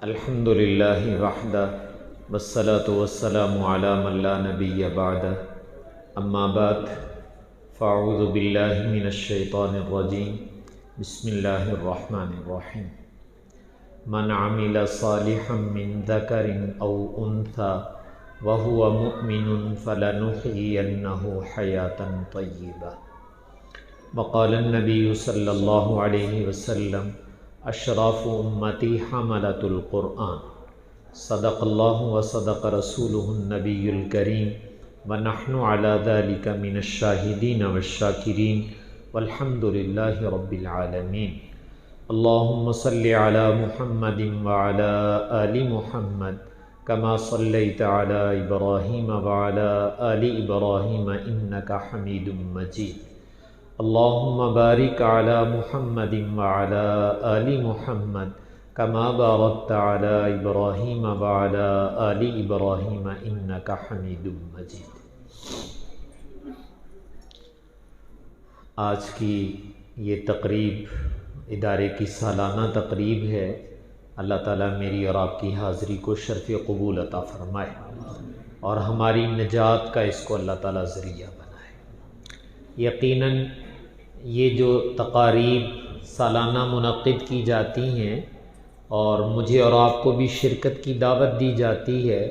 الحمد للہ وحدہ والصلاة والسلام علی من لا نبی بعدہ اما بعد فاعوذ باللہ من الشیطان الرجیم بسم اللہ الرحمن الرحیم من عمل صالحا من ذکر او انثى وهو مؤمن فلنحيينه حیاة طیبہ وقال النبی صلی اللہ علیہ وسلم اشراف امتی حملۃ القرآن صدق اللہ وصدق رسولہ النبی الکریم ونحن علی ذلک من الشاہدین والشاکرین والحمد للہ رب العالمین اللہم صلی علی محمد وعلی آل محمد کما صلیت علی ابراہیم وعلی آل ابراہیم انک حمید مجید اللہم بارک علی محمد وعلی آل محمد کما بارکت علی ابراہیم وعلی آل ابراہیم انک حمید مجید۔ آج کی یہ تقریب ادارے کی سالانہ تقریب ہے۔ اللہ تعالیٰ میری اور آپ کی حاضری کو شرف قبول عطا فرمائے اور ہماری نجات کا اس کو اللہ تعالیٰ ذریعہ بنائے۔ یقیناً یہ جو تقاریب سالانہ منعقد کی جاتی ہیں اور مجھے اور آپ کو بھی شرکت کی دعوت دی جاتی ہے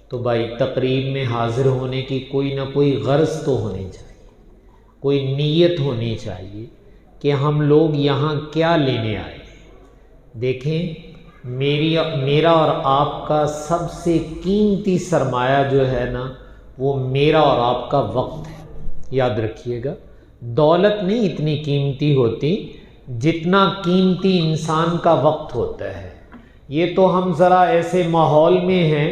تو بھائی تقریب میں حاضر ہونے کی کوئی نہ کوئی غرض تو ہونی چاہیے، کوئی نیت ہونی چاہیے کہ ہم لوگ یہاں کیا لینے آئے۔ دیکھیں، میرا اور آپ کا سب سے قیمتی سرمایہ جو ہے نا وہ میرا اور آپ کا وقت ہے۔ یاد رکھیے گا، دولت نہیں اتنی قیمتی ہوتی جتنا قیمتی انسان کا وقت ہوتا ہے۔ یہ تو ہم ذرا ایسے ماحول میں ہیں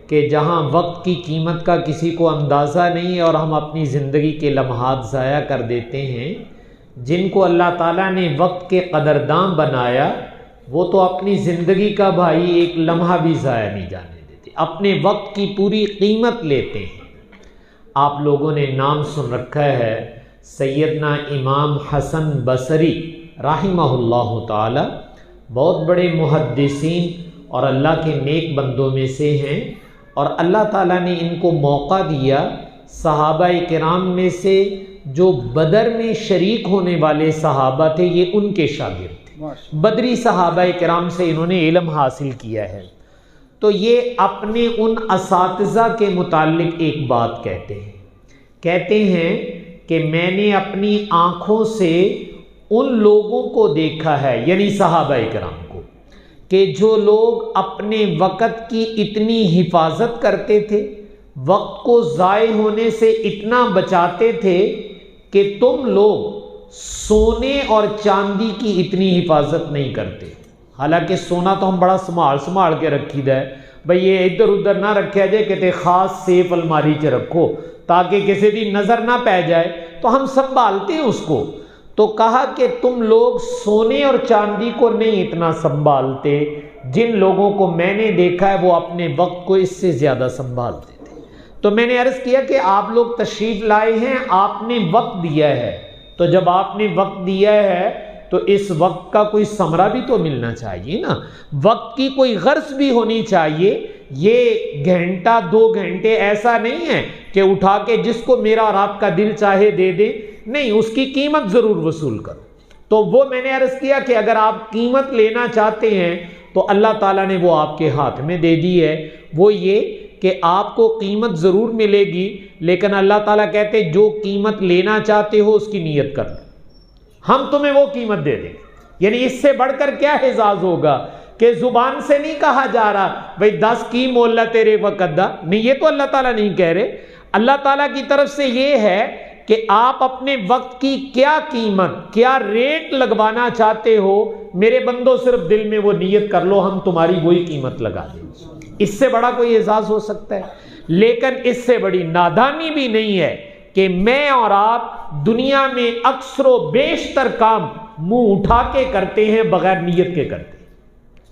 کہ جہاں وقت کی قیمت کا کسی کو اندازہ نہیں ہے اور ہم اپنی زندگی کے لمحات ضائع کر دیتے ہیں۔ جن کو اللہ تعالیٰ نے وقت کے قدرداں بنایا وہ تو اپنی زندگی کا بھائی ایک لمحہ بھی ضائع نہیں جانے دیتے، اپنے وقت کی پوری قیمت لیتے ہیں۔ آپ لوگوں نے نام سن رکھا ہے سیدنا امام حسن بصری رحمہ اللہ تعالی، بہت بڑے محدثین اور اللہ کے نیک بندوں میں سے ہیں، اور اللہ تعالیٰ نے ان کو موقع دیا۔ صحابہ کرام میں سے جو بدر میں شریک ہونے والے صحابہ تھے یہ ان کے شاگرد تھے، بدری صحابہ کرام سے انہوں نے علم حاصل کیا ہے۔ تو یہ اپنے ان اساتذہ کے متعلق ایک بات کہتے ہیں کہ میں نے اپنی آنکھوں سے ان لوگوں کو دیکھا ہے، یعنی صحابہ کرام کو، کہ جو لوگ اپنے وقت کی اتنی حفاظت کرتے تھے، وقت کو ضائع ہونے سے اتنا بچاتے تھے کہ تم لوگ سونے اور چاندی کی اتنی حفاظت نہیں کرتے۔ حالانکہ سونا تو ہم بڑا سنبھال کے رکھی دا ہے، بھئی یہ ادھر ادھر نہ رکھا جائے، کہتے خاص سیف الماری چ رکھو تاکہ کسی دی نظر نہ پہ جائے، تو ہم سنبھالتے ہیں اس کو۔ تو کہا کہ تم لوگ سونے اور چاندی کو نہیں اتنا سنبھالتے، جن لوگوں کو میں نے دیکھا ہے وہ اپنے وقت کو اس سے زیادہ سنبھالتے تھے۔ تو میں نے عرض کیا کہ آپ لوگ تشریف لائے ہیں، آپ نے وقت دیا ہے، تو جب آپ نے وقت دیا ہے تو اس وقت کا کوئی ثمرہ بھی تو ملنا چاہیے نا، وقت کی کوئی غرض بھی ہونی چاہیے۔ یہ گھنٹہ 2 گھنٹے ایسا نہیں ہے کہ اٹھا کے جس کو میرا اور آپ کا دل چاہے دے دے، نہیں، اس کی قیمت ضرور وصول کرو۔ تو وہ میں نے عرض کیا کہ اگر آپ قیمت لینا چاہتے ہیں تو اللہ تعالیٰ نے وہ آپ کے ہاتھ میں دے دی ہے، وہ یہ کہ آپ کو قیمت ضرور ملے گی، لیکن اللہ تعالیٰ کہتے جو قیمت لینا چاہتے ہو اس کی نیت کر لو، ہم تمہیں وہ قیمت دے دیں۔ یعنی اس سے بڑھ کر کیا اعزاز ہوگا کہ زبان سے نہیں کہا جا رہا بھئی 10 کی مولا تیرے وقت دا، نہیں، یہ تو اللہ تعالیٰ نہیں کہہ رہے۔ اللہ تعالیٰ کی طرف سے یہ ہے کہ آپ اپنے وقت کی کیا قیمت، کیا ریٹ لگوانا چاہتے ہو، میرے بندوں صرف دل میں وہ نیت کر لو، ہم تمہاری وہی قیمت لگا دیں۔ اس سے بڑا کوئی اعزاز ہو سکتا ہے؟ لیکن اس سے بڑی نادانی بھی نہیں ہے کہ میں اور آپ دنیا میں اکثر و بیشتر کام منہ اٹھا کے کرتے ہیں، بغیر نیت کے کرتے ہیں،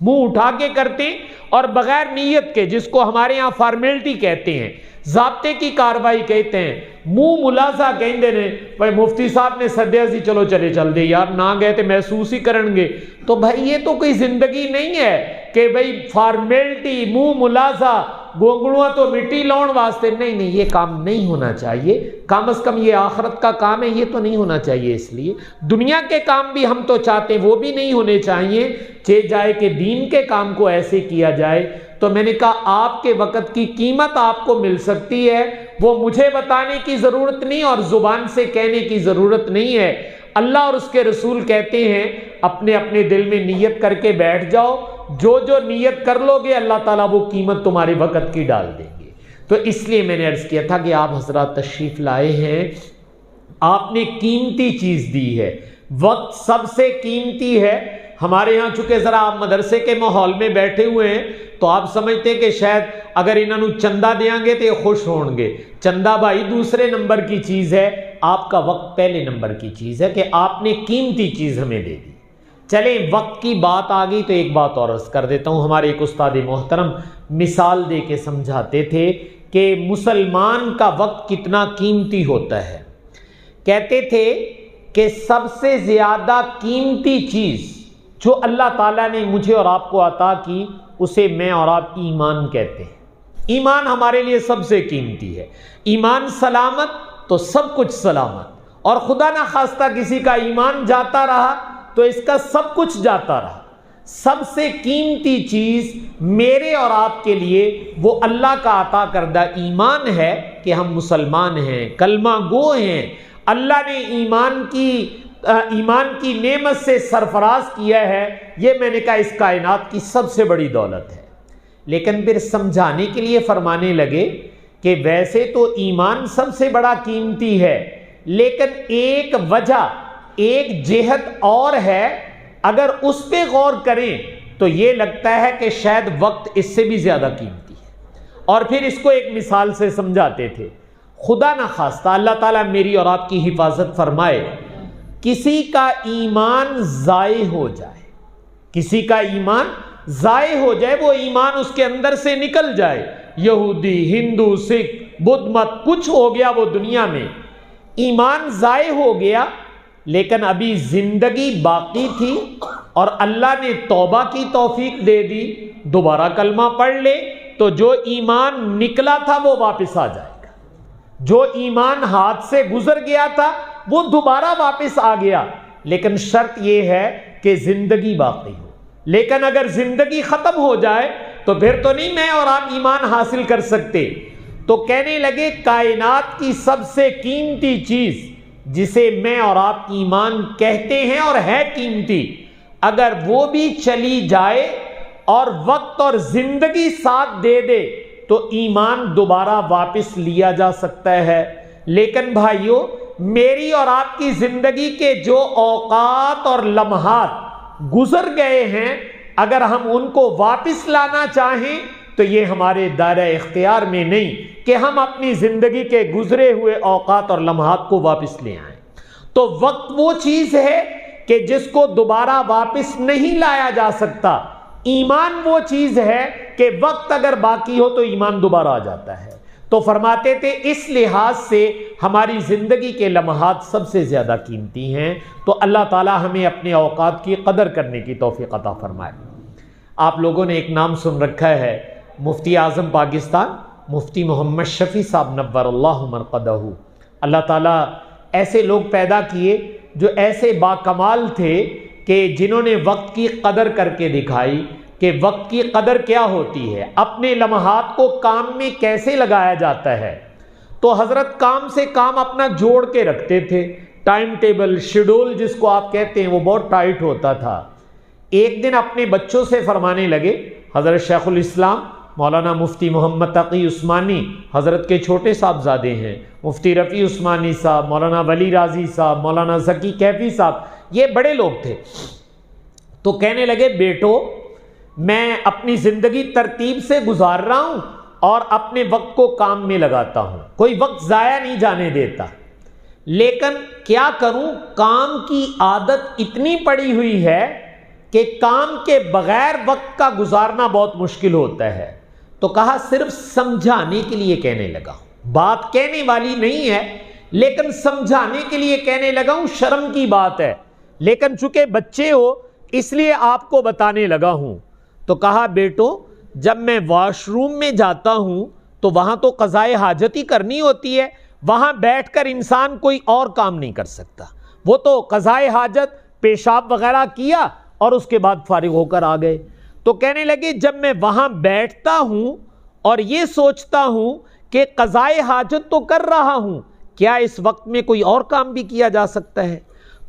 منہ اٹھا کے کرتے اور بغیر نیت کے، جس کو ہمارے ہاں فارمیلٹی کہتے ہیں، ضابطے کی کاروائی کہتے ہیں، منہ ملازہ کہندے نے، بھائی مفتی صاحب نے سدیا سی، چلو چلے چل دے یار، نہ گئے تو محسوس ہی کرن گے۔ تو بھائی یہ تو کوئی زندگی نہیں ہے کہ بھئی فارمیلٹی منہ ملازہ گونگڑواں تو مٹی لاؤن واسطے، نہیں نہیں، یہ کام نہیں ہونا چاہیے، کم از کم یہ آخرت کا کام ہے، یہ تو نہیں ہونا چاہیے۔ اس لیے دنیا کے کام بھی ہم تو چاہتے ہیں وہ بھی نہیں ہونے چاہیے، چہ جائے کہ دین کے کام کو ایسے کیا جائے۔ تو میں نے کہا آپ کے وقت کی قیمت آپ کو مل سکتی ہے، وہ مجھے بتانے کی ضرورت نہیں اور زبان سے کہنے کی ضرورت نہیں ہے۔ اللہ اور اس کے رسول کہتے ہیں اپنے اپنے دل میں نیت کر کے بیٹھ جاؤ، جو جو نیت کر لو گے اللہ تعالیٰ وہ قیمت تمہارے وقت کی ڈال دیں گے۔ تو اس لیے میں نے عرض کیا تھا کہ آپ حضرات تشریف لائے ہیں، آپ نے قیمتی چیز دی ہے، وقت سب سے قیمتی ہے۔ ہمارے ہاں چونکہ ذرا آپ مدرسے کے ماحول میں بیٹھے ہوئے ہیں تو آپ سمجھتے ہیں کہ شاید اگر انہوں نے چندہ دیاں گے تو یہ خوش ہوں گے۔ چندہ بھائی دوسرے نمبر کی چیز ہے، آپ کا وقت پہلے نمبر کی چیز ہے کہ آپ نے قیمتی چیز ہمیں دے دی۔ چلیں وقت کی بات آ گئی تو ایک بات اور عرض کر دیتا ہوں۔ ہمارے ایک استاد محترم مثال دے کے سمجھاتے تھے کہ مسلمان کا وقت کتنا قیمتی ہوتا ہے۔ کہتے تھے کہ سب سے زیادہ قیمتی چیز جو اللہ تعالیٰ نے مجھے اور آپ کو عطا کی اسے میں اور آپ ایمان کہتے ہیں۔ ایمان ہمارے لیے سب سے قیمتی ہے۔ ایمان سلامت تو سب کچھ سلامت، اور خدا نہ خواستہ کسی کا ایمان جاتا رہا تو اس کا سب کچھ جاتا رہا۔ سب سے قیمتی چیز میرے اور آپ کے لیے وہ اللہ کا عطا کردہ ایمان ہے کہ ہم مسلمان ہیں، کلمہ گو ہیں۔ اللہ نے ایمان کی نعمت سے سرفراز کیا ہے، یہ میں نے کہا اس کائنات کی سب سے بڑی دولت ہے۔ لیکن پھر سمجھانے کے لیے فرمانے لگے کہ ویسے تو ایمان سب سے بڑا قیمتی ہے، لیکن ایک وجہ، ایک جہت اور ہے، اگر اس پہ غور کریں تو یہ لگتا ہے کہ شاید وقت اس سے بھی زیادہ قیمتی ہے۔ اور پھر اس کو ایک مثال سے سمجھاتے تھے، خدا نہ خواستہ اللہ تعالیٰ میری اور آپ کی حفاظت فرمائے، کسی کا ایمان ضائع ہو جائے، کسی کا ایمان ضائع ہو جائے، وہ ایمان اس کے اندر سے نکل جائے، یہودی، ہندو، سکھ، بدھ مت کچھ ہو گیا، وہ دنیا میں ایمان ضائع ہو گیا، لیکن ابھی زندگی باقی تھی اور اللہ نے توبہ کی توفیق دے دی، دوبارہ کلمہ پڑھ لے تو جو ایمان نکلا تھا وہ واپس آ جائے گا، جو ایمان ہاتھ سے گزر گیا تھا وہ دوبارہ واپس آ گیا، لیکن شرط یہ ہے کہ زندگی باقی ہو۔ لیکن اگر زندگی ختم ہو جائے تو پھر تو نہیں میں اور آپ ایمان حاصل کر سکتے۔ تو کہنے لگے کائنات کی سب سے قیمتی چیز جسے میں اور آپ ایمان کہتے ہیں اور ہے قیمتی، اگر وہ بھی چلی جائے اور وقت اور زندگی ساتھ دے دے تو ایمان دوبارہ واپس لیا جا سکتا ہے۔ لیکن بھائیو، میری اور آپ کی زندگی کے جو اوقات اور لمحات گزر گئے ہیں، اگر ہم ان کو واپس لانا چاہیں تو یہ ہمارے دائرہ اختیار میں نہیں کہ ہم اپنی زندگی کے گزرے ہوئے اوقات اور لمحات کو واپس لے آئیں۔ تو وقت وہ چیز ہے کہ جس کو دوبارہ واپس نہیں لایا جا سکتا۔ ایمان وہ چیز ہے کہ وقت اگر باقی ہو تو ایمان دوبارہ آ جاتا ہے۔ تو فرماتے تھے اس لحاظ سے ہماری زندگی کے لمحات سب سے زیادہ قیمتی ہیں۔ تو اللہ تعالی ہمیں اپنے اوقات کی قدر کرنے کی توفیق عطا فرمائے۔ آپ لوگوں نے ایک نام سن رکھا ہے، مفتی اعظم پاکستان مفتی محمد شفیع صاحب نور اللہ مرقدہ۔ اللہ تعالیٰ ایسے لوگ پیدا کیے جو ایسے باکمال تھے کہ جنہوں نے وقت کی قدر کر کے دکھائی کہ وقت کی قدر کیا ہوتی ہے، اپنے لمحات کو کام میں کیسے لگایا جاتا ہے۔ تو حضرت کام سے کام اپنا جوڑ کے رکھتے تھے، ٹائم ٹیبل، شیڈول جس کو آپ کہتے ہیں وہ بہت ٹائٹ ہوتا تھا۔ ایک دن اپنے بچوں سے فرمانے لگے، حضرت شیخ الاسلام مولانا مفتی محمد تقی عثمانی حضرت کے چھوٹے صاحبزادے ہیں، مفتی رفیع عثمانی صاحب، مولانا ولی راضی صاحب، مولانا ذکی کیفی صاحب، یہ بڑے لوگ تھے۔ تو کہنے لگے بیٹو، میں اپنی زندگی ترتیب سے گزار رہا ہوں اور اپنے وقت کو کام میں لگاتا ہوں، کوئی وقت ضائع نہیں جانے دیتا، لیکن کیا کروں، کام کی عادت اتنی پڑی ہوئی ہے کہ کام کے بغیر وقت کا گزارنا بہت مشکل ہوتا ہے۔ تو کہا صرف سمجھانے کے لیے کہنے لگا ہوں، بات کہنے والی نہیں ہے لیکن سمجھانے کے لیے کہنے لگا ہوں، شرم کی بات ہے، لیکن چونکہ بچے ہو اس لیے آپ کو بتانے لگا ہوں۔ تو کہا بیٹو جب میں واش روم میں جاتا ہوں تو وہاں تو قضائے حاجت ہی کرنی ہوتی ہے، وہاں بیٹھ کر انسان کوئی اور کام نہیں کر سکتا، وہ تو قضائے حاجت پیشاب وغیرہ کیا اور اس کے بعد فارغ ہو کر آ گئے۔ تو کہنے لگے جب میں وہاں بیٹھتا ہوں اور یہ سوچتا ہوں کہ قضائے حاجت تو کر رہا ہوں، کیا اس وقت میں کوئی اور کام بھی کیا جا سکتا ہے؟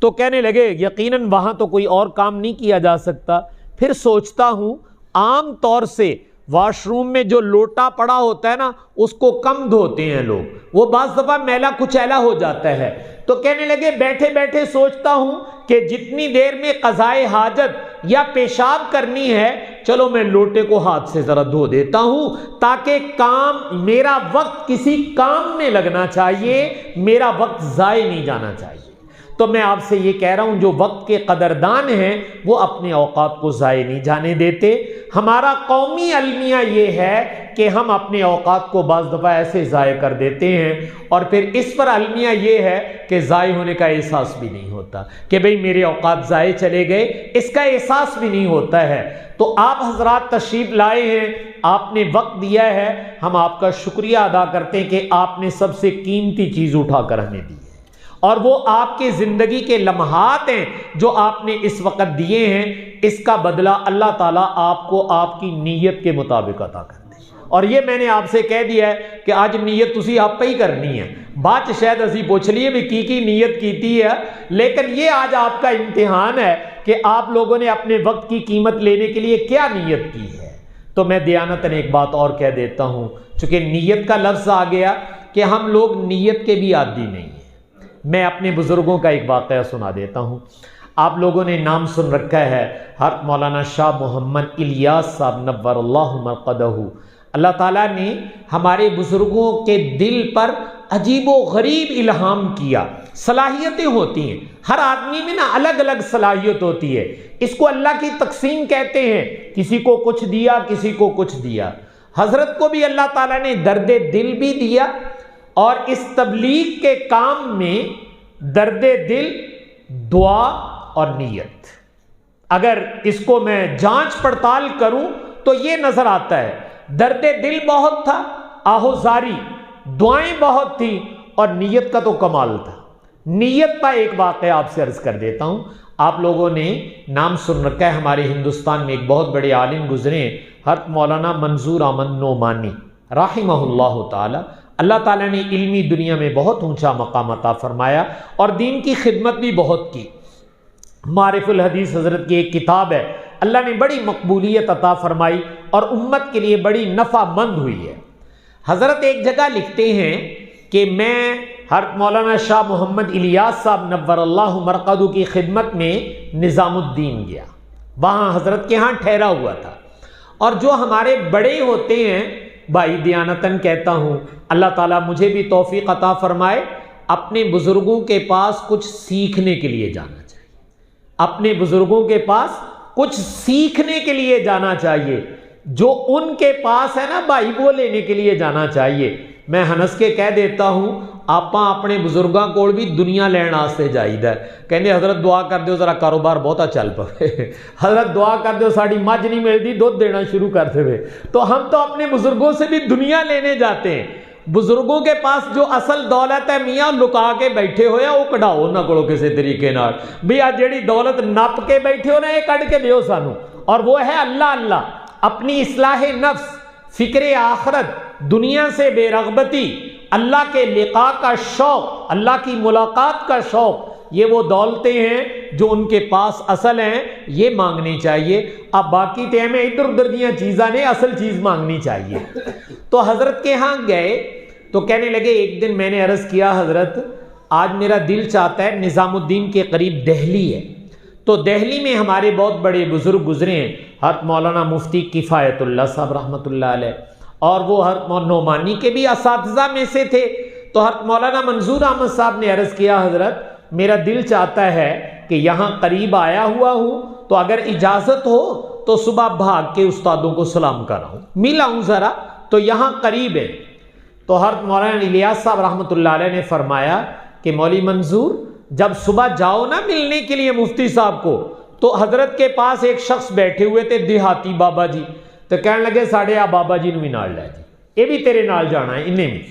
تو کہنے لگے یقیناً وہاں تو کوئی اور کام نہیں کیا جا سکتا۔ پھر سوچتا ہوں عام طور سے واش روم میں جو لوٹا پڑا ہوتا ہے نا اس کو کم دھوتے ہیں لوگ، وہ بعض دفعہ میلا کچیلا ہو جاتا ہے۔ تو کہنے لگے بیٹھے بیٹھے سوچتا ہوں کہ جتنی دیر میں قضائے حاجت یا پیشاب کرنی ہے چلو میں لوٹے کو ہاتھ سے ذرا دھو دیتا ہوں تاکہ کام میرا وقت کسی کام میں لگنا چاہیے، میرا وقت ضائع نہیں جانا چاہیے۔ تو میں آپ سے یہ کہہ رہا ہوں جو وقت کے قدردان ہیں وہ اپنے اوقات کو ضائع نہیں جانے دیتے۔ ہمارا قومی المیہ یہ ہے کہ ہم اپنے اوقات کو بعض دفعہ ایسے ضائع کر دیتے ہیں اور پھر اس پر المیہ یہ ہے کہ ضائع ہونے کا احساس بھی نہیں ہوتا کہ بھئی میرے اوقات ضائع چلے گئے، اس کا احساس بھی نہیں ہوتا ہے۔ تو آپ حضرات تشریف لائے ہیں، آپ نے وقت دیا ہے، ہم آپ کا شکریہ ادا کرتے ہیں کہ آپ نے سب سے قیمتی چیز اٹھا کر ہمیں دی ہے، اور وہ آپ کے زندگی کے لمحات ہیں جو آپ نے اس وقت دیے ہیں، اس کا بدلہ اللہ تعالیٰ آپ کو آپ کی نیت کے مطابق عطا کر دے۔ اور یہ میں نے آپ سے کہہ دیا ہے کہ آج نیت تسی آپ پہ ہی کرنی ہے، بات شاید اسی پوچھ لیے بھی کی نیت کیتی ہے، لیکن یہ آج آپ کا امتحان ہے کہ آپ لوگوں نے اپنے وقت کی قیمت لینے کے لیے کیا نیت کی ہے۔ تو میں دیانتاً ایک بات اور کہہ دیتا ہوں، چونکہ نیت کا لفظ آ گیا کہ ہم لوگ نیت کے بھی عادی نہیں ہیں۔ میں اپنے بزرگوں کا ایک واقعہ سنا دیتا ہوں۔ آپ لوگوں نے نام سن رکھا ہے حضرت مولانا شاہ محمد الیاس صاحب نور اللہ مرقدہ۔ اللہ تعالیٰ نے ہمارے بزرگوں کے دل پر عجیب و غریب الہام کیا۔ صلاحیتیں ہوتی ہیں، ہر آدمی میں نا الگ الگ صلاحیت ہوتی ہے، اس کو اللہ کی تقسیم کہتے ہیں، کسی کو کچھ دیا کسی کو کچھ دیا۔ حضرت کو بھی اللہ تعالیٰ نے درد دل بھی دیا، اور اس تبلیغ کے کام میں درد دل، دعا اور نیت، اگر اس کو میں جانچ پڑتال کروں تو یہ نظر آتا ہے درد دل بہت تھا، آہوزاری، دعائیں بہت تھی، اور نیت کا تو کمال تھا۔ نیت کا ایک واقعہ آپ سے عرض کر دیتا ہوں۔ آپ لوگوں نے نام سن رکھا ہے، ہمارے ہندوستان میں ایک بہت بڑے عالم گزرے حضرت مولانا منظور احمد نعمانی رحمہ اللہ تعالی۔ اللہ تعالیٰ نے علمی دنیا میں بہت اونچا مقام عطا فرمایا اور دین کی خدمت بھی بہت کی۔ معارف الحدیث حضرت کی ایک کتاب ہے، اللہ نے بڑی مقبولیت عطا فرمائی اور امت کے لیے بڑی نفع مند ہوئی ہے۔ حضرت ایک جگہ لکھتے ہیں کہ میں حضرت مولانا شاہ محمد الیاس صاحب نور اللہ مرقدہ کی خدمت میں نظام الدین گیا، وہاں حضرت کے ہاں ٹھہرا ہوا تھا، اور جو ہمارے بڑے ہوتے ہیں، بھائی دیانتاً کہتا ہوں اللہ تعالیٰ مجھے بھی توفیق عطا فرمائے، اپنے بزرگوں کے پاس کچھ سیکھنے کے لیے جانا چاہیے، اپنے بزرگوں کے پاس کچھ سیکھنے کے لیے جانا چاہیے، جو ان کے پاس ہے نا بھائی وہ لینے کے لیے جانا چاہیے۔ میں ہنس کے کہہ دیتا ہوں آپاں اپنے بزرگاں کول بھی دنیا لین واسطے جائیدا ہے، کہندے حضرت دعا کر دیو ذرا کاروبار بہتا چل پے، حضرت دعا کر دیو ساڈی مجھ نہیں ملتی دودھ دینا شروع کر دے۔ تو ہم تو اپنے بزرگوں سے بھی دنیا لینے جاتے ہیں۔ بزرگوں کے پاس جو اصل دولت ہے میاں لکا کے بیٹھے ہوئے وہ کਢਾਓ ਉਹਨਾਂ ਕੋਲੋਂ ਕਿਸੇ ਤਰੀਕੇ ਨਾਲ بھی آ جیڑی دولت نپ کے بیٹھے ہو نا یہ کਢ کے دیو سانو، اور وہ ہے اللہ اللہ، اپنی اصلاح نفس، فکر آخرت، دنیا سے بے رغبتی، اللہ کے لقاء کا شوق، اللہ کی ملاقات کا شوق، یہ وہ دولتیں ہیں جو ان کے پاس اصل ہیں، یہ مانگنی چاہیے۔ اب باقی تے ہمیں ادھر ادھر دیاں چیزاں نے، اصل چیز مانگنی چاہیے۔ تو حضرت کے ہاں گئے تو کہنے لگے، ایک دن میں نے عرض کیا حضرت آج میرا دل چاہتا ہے، نظام الدین کے قریب دہلی ہے، تو دہلی میں ہمارے بہت بڑے بزرگ گزرے ہیں، حضرت مولانا مفتی کفایت اللہ صاحب رحمۃ اللہ علیہ، اور وہ حضرت نعمانی کے بھی اساتذہ میں سے تھے۔ تو حضرت مولانا منظور احمد صاحب نے عرض کیا حضرت میرا دل چاہتا ہے کہ یہاں قریب آیا ہوا ہوں، تو اگر اجازت ہو تو صبح بھاگ کے استادوں کو سلام کراؤں، مل آؤں ذرا، تو یہاں قریب ہے۔ تو حضرت مولانا الیاس صاحب رحمۃ اللہ علیہ نے فرمایا کہ مولوی منظور جب صبح جاؤ نا ملنے کے لیے مفتی صاحب کو، تو حضرت کے پاس ایک شخص بیٹھے ہوئے تھے دیہاتی بابا جی، تو کہنے لگے ساڑے آ بابا جی نو بھی نال لے جی، یہ بھی تیرے نال جانا ہے انہیں بھی۔